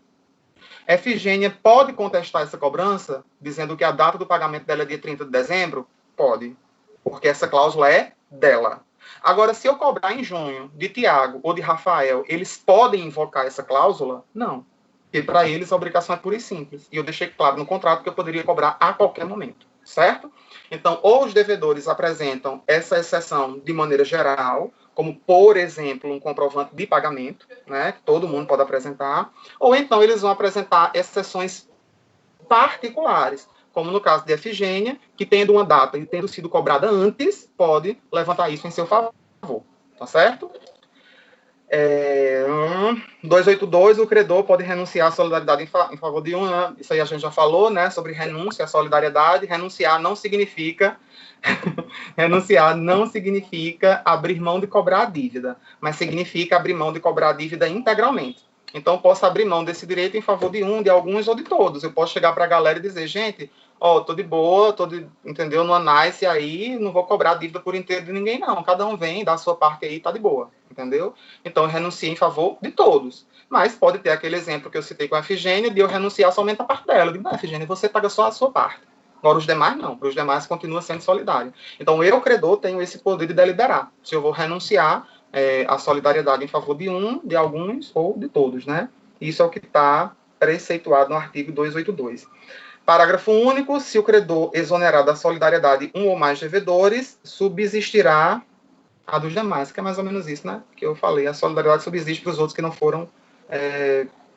Speaker 1: Efigênia pode contestar essa cobrança, dizendo que a data do pagamento dela é dia 30 de dezembro? Pode. Porque essa cláusula é dela. Agora, se eu cobrar em junho de Tiago ou de Rafael, eles podem invocar essa cláusula? Não. Porque para eles a obrigação é pura e simples. E eu deixei claro no contrato que eu poderia cobrar a qualquer momento. Certo? Então, ou os devedores apresentam essa exceção de maneira geral, como, por exemplo, um comprovante de pagamento, né, que todo mundo pode apresentar, ou então eles vão apresentar exceções particulares, como no caso de Efigênia, que tendo uma data e tendo sido cobrada antes, pode levantar isso em seu favor. Tá certo? 282, o credor pode renunciar à solidariedade em favor de um, né? Isso aí a gente já falou, né, sobre renúncia à solidariedade. Renunciar não significa abrir mão de cobrar a dívida, mas significa abrir mão de cobrar a dívida integralmente. Então, posso abrir mão desse direito em favor de um, de alguns ou de todos. Eu posso chegar para a galera e dizer, gente, tô de boa, entendeu, no nice aí, não vou cobrar a dívida por inteiro de ninguém, não. Cada um vem, dá a sua parte aí, tá de boa, entendeu? Então, eu renuncio em favor de todos. Mas pode ter aquele exemplo que eu citei com a Efigênia, de eu renunciar somente a parte dela. Eu digo, não, Efigênia, você paga só a sua parte. Agora, os demais, não. Para os demais, continua sendo solidário. Então, eu, credor, tenho esse poder de deliberar. Se eu vou renunciar a solidariedade em favor de um, de alguns ou de todos, né? Isso é o que está preceituado no artigo 282. Parágrafo único, se o credor exonerar da solidariedade um ou mais devedores, subsistirá a dos demais, que é mais ou menos isso, né? Que eu falei, a solidariedade subsiste para os outros que não foram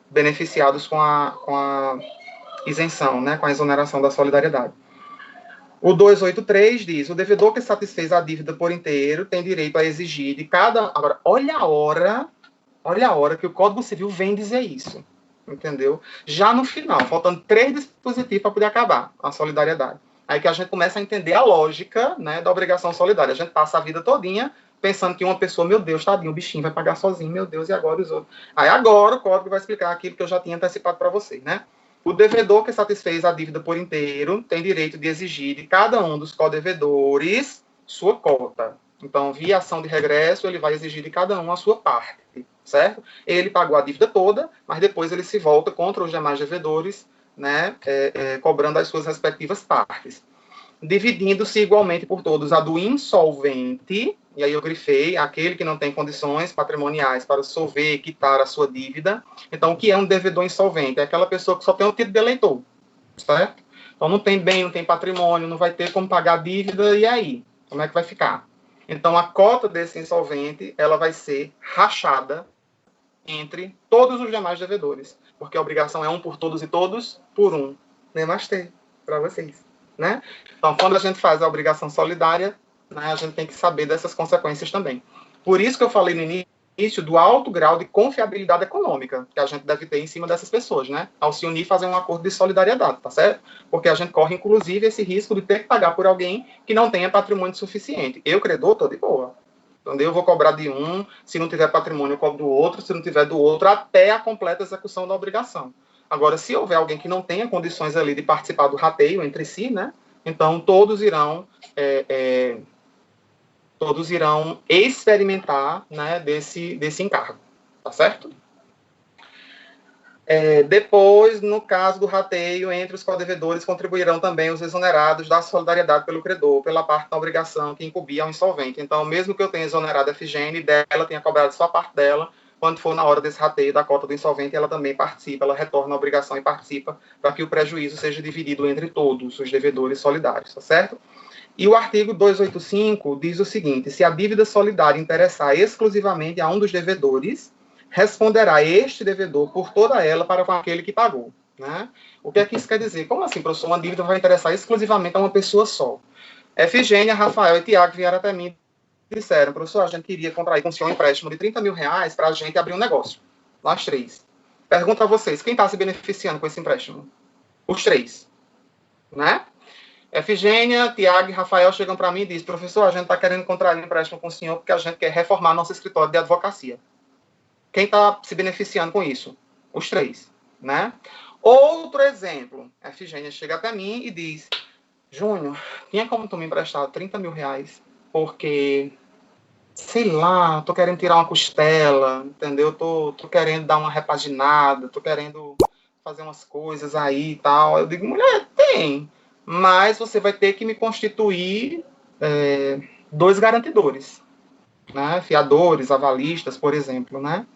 Speaker 1: beneficiados com a isenção, né? Com a exoneração da solidariedade. O 283 diz, o devedor que satisfez a dívida por inteiro tem direito a exigir de cada... Agora, olha a hora que o Código Civil vem dizer isso, entendeu? Já no final, faltando 3 dispositivos para poder acabar a solidariedade. Aí que a gente começa a entender a lógica, né, da obrigação solidária. A gente passa a vida todinha pensando que uma pessoa, meu Deus, tadinho, o bichinho vai pagar sozinho, meu Deus, e agora os outros? Aí agora o Código vai explicar aquilo que eu já tinha antecipado para vocês, né? O devedor que satisfez a dívida por inteiro tem direito de exigir de cada um dos codevedores sua cota. Então, via ação de regresso, ele vai exigir de cada um a sua parte, certo? Ele pagou a dívida toda, mas depois ele se volta contra os demais devedores, né, cobrando as suas respectivas partes. Dividindo-se igualmente por todos a do insolvente, e aí eu grifei, aquele que não tem condições patrimoniais para solver e quitar a sua dívida. Então, o que é um devedor insolvente? É aquela pessoa que só tem o título de eleitor, certo? Então, não tem bem, não tem patrimônio, não vai ter como pagar a dívida, e aí? Como é que vai ficar? Então, a cota desse insolvente, ela vai ser rachada entre todos os demais devedores, porque a obrigação é um por todos e todos por um. Namastê, para vocês. Né? Então, quando a gente faz a obrigação solidária, né, a gente tem que saber dessas consequências também. Por isso que eu falei no início do alto grau de confiabilidade econômica que a gente deve ter em cima dessas pessoas, né? Ao se unir e fazer um acordo de solidariedade, tá certo? Porque a gente corre, inclusive, esse risco de ter que pagar por alguém que não tenha patrimônio suficiente. Eu, credor, tô de boa. Entendeu? Eu vou cobrar de um, se não tiver patrimônio, eu cobro do outro, se não tiver do outro, até a completa execução da obrigação. Agora, se houver alguém que não tenha condições ali de participar do rateio entre si, né? Então, todos irão experimentar, né, desse encargo, tá certo? Depois, no caso do rateio, entre os codevedores contribuirão também os exonerados da solidariedade pelo credor, pela parte da obrigação que incumbia ao insolvente. Então, mesmo que eu tenha exonerado a Efigênia e dela tenha cobrado só a parte dela, quando for na hora desse rateio da cota do insolvente, ela também participa, ela retorna a obrigação e participa para que o prejuízo seja dividido entre todos os devedores solidários, tá certo? E o artigo 285 diz o seguinte, se a dívida solidária interessar exclusivamente a um dos devedores, responderá este devedor por toda ela para com aquele que pagou, né? O que é que isso quer dizer? Como assim, professor? Uma dívida vai interessar exclusivamente a uma pessoa só. Efigênia, Rafael e Tiago vieram até mim disseram, professor, a gente queria contrair com o senhor um empréstimo de 30 mil reais para a gente abrir um negócio. Nós três. Pergunto a vocês, quem está se beneficiando com esse empréstimo? Os três. Né? Efigênia, Tiago e Rafael chegam para mim e dizem, professor, a gente está querendo contrair um empréstimo com o senhor porque a gente quer reformar nosso escritório de advocacia. Quem está se beneficiando com isso? Os três. Né? Outro exemplo, a Efigênia chega até mim e diz, Júnior, tinha como tu me emprestar 30 mil reais? Porque, sei lá, tô querendo tirar uma costela, entendeu? Tô querendo dar uma repaginada, tô querendo fazer umas coisas aí e tal. Eu digo, mulher, tem, mas você vai ter que me constituir 2 garantidores, né? Fiadores, avalistas, por exemplo, né?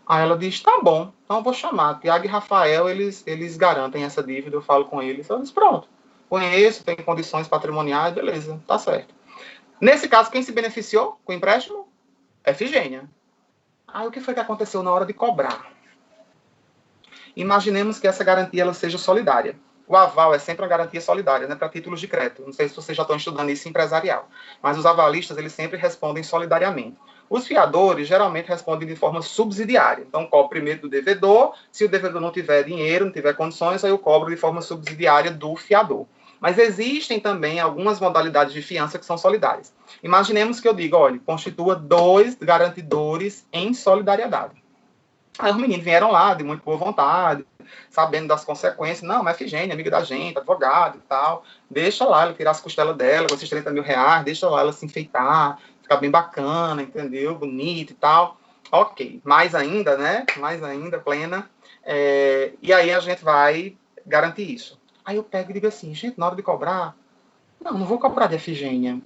Speaker 1: Aí ela diz, tá bom, então eu vou chamar. Tiago e Rafael, eles garantem essa dívida, eu falo com eles. Eu disse, pronto, conheço, tem condições patrimoniais, beleza, tá certo. Nesse caso, quem se beneficiou com o empréstimo? Efigênia. Aí o que foi que aconteceu na hora de cobrar? Imaginemos que essa garantia ela seja solidária. O aval é sempre uma garantia solidária, né, para títulos de crédito. Não sei se vocês já estão estudando isso em empresarial, mas os avalistas eles sempre respondem solidariamente. Os fiadores geralmente respondem de forma subsidiária. Então, cobro primeiro do devedor. Se o devedor não tiver dinheiro, não tiver condições, aí eu cobro de forma subsidiária do fiador. Mas existem também algumas modalidades de fiança que são solidárias. Imaginemos que eu diga, olha, constitua 2 garantidores em solidariedade. Aí os meninos vieram lá de muito boa vontade, sabendo das consequências. Não, mas Efigênia, amiga da gente, advogado e tal. Deixa lá ela tirar as costelas dela com esses 30 mil reais, deixa lá ela se enfeitar, ficar bem bacana, entendeu? Bonita e tal. Ok. Mais ainda, né? Mais ainda, plena. E aí a gente vai garantir isso. Aí eu pego e digo assim, gente, na hora de cobrar, não vou cobrar de Efigênia.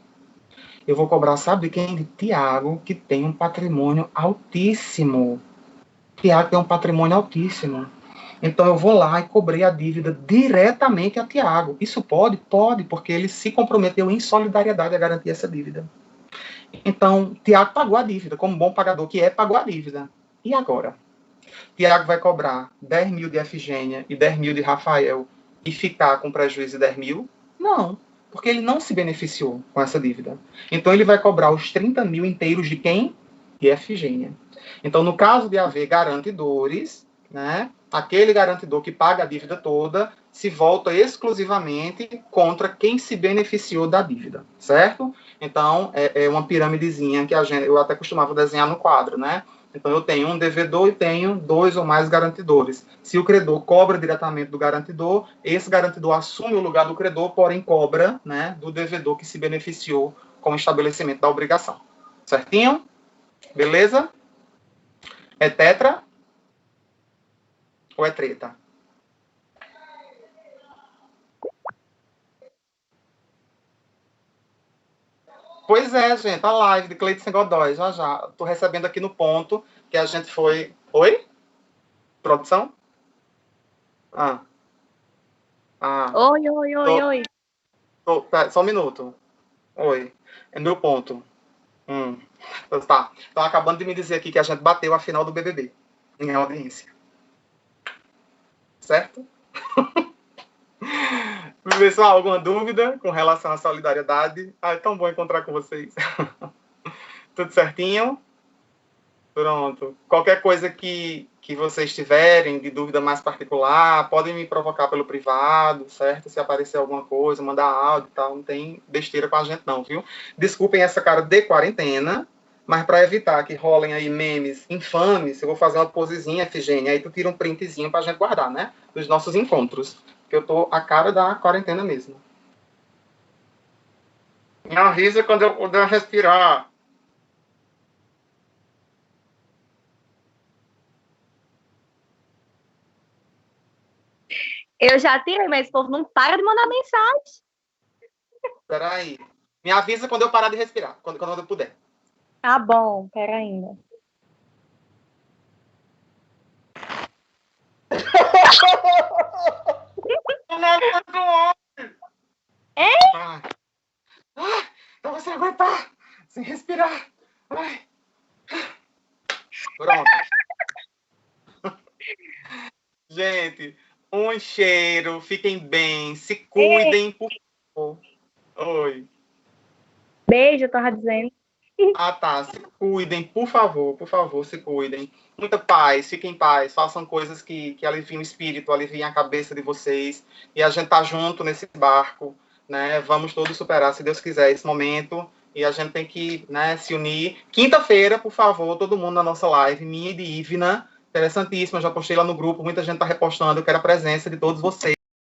Speaker 1: Eu vou cobrar, sabe de quem? De Tiago, que tem um patrimônio altíssimo. Tiago tem um patrimônio altíssimo. Então eu vou lá e cobrei a dívida diretamente a Tiago. Isso pode? Pode, porque ele se comprometeu em solidariedade a garantir essa dívida. Então, Tiago pagou a dívida, como bom pagador que é, pagou a dívida. E agora? Tiago vai cobrar 10 mil de Efigênia e 10 mil de Rafael e ficar com prejuízo de 10 mil? Não, porque ele não se beneficiou com essa dívida. Então ele vai cobrar os 30 mil inteiros de quem? De Efigênia. Então, no caso de haver garantidores, né, aquele garantidor que paga a dívida toda se volta exclusivamente contra quem se beneficiou da dívida, certo? Então, é uma piramidezinha que eu até costumava desenhar no quadro, né? Então, eu tenho um devedor e tenho 2 ou mais garantidores. Se o credor cobra diretamente do garantidor, esse garantidor assume o lugar do credor, porém cobra, né, do devedor que se beneficiou com o estabelecimento da obrigação. Certinho? Beleza? É tetra? Ou é treta? Pois é, gente, a live de Cleiton Godoy, já. Tô recebendo aqui no ponto que a gente foi... Oi? Produção? Ah.
Speaker 2: Oi.
Speaker 1: Tá, só um minuto. Oi. É meu ponto. Então, tá. Estão acabando de me dizer aqui que a gente bateu a final do BBB em audiência. Certo? Pessoal, alguma dúvida com relação à solidariedade? É tão bom encontrar com vocês. Tudo certinho? Pronto. Qualquer coisa que vocês tiverem de dúvida mais particular, podem me provocar pelo privado, certo? Se aparecer alguma coisa, mandar áudio e tal, não tem besteira com a gente não, viu? Desculpem essa cara de quarentena, mas para evitar que rolem aí memes infames, eu vou fazer uma posezinha, Efigênia, aí tu tira um printzinho pra gente guardar, né? Dos nossos encontros. Que eu tô a cara da quarentena mesmo. Me avisa quando eu puder respirar.
Speaker 2: Eu já tirei, mas esse povo não para de mandar mensagem.
Speaker 1: Espera aí. Me avisa quando eu parar de respirar, quando eu puder.
Speaker 2: Tá bom, pera ainda.
Speaker 1: Ai. Pra você aguentar, sem respirar. Ai. Pronto. Gente, um cheiro, fiquem bem, se cuidem, por favor. Oi.
Speaker 2: Beijo, eu tava dizendo.
Speaker 1: Ah, tá. Se cuidem, por favor, se cuidem. Muita paz, fiquem em paz, façam coisas que aliviem o espírito, aliviem a cabeça de vocês. E a gente tá junto nesse barco, né? Vamos todos superar, se Deus quiser, esse momento. E a gente tem que, né, se unir. Quinta-feira, por favor, todo mundo na nossa live, minha e de Ivna. Interessantíssima, já postei lá no grupo, muita gente tá repostando. Eu quero a presença de todos vocês.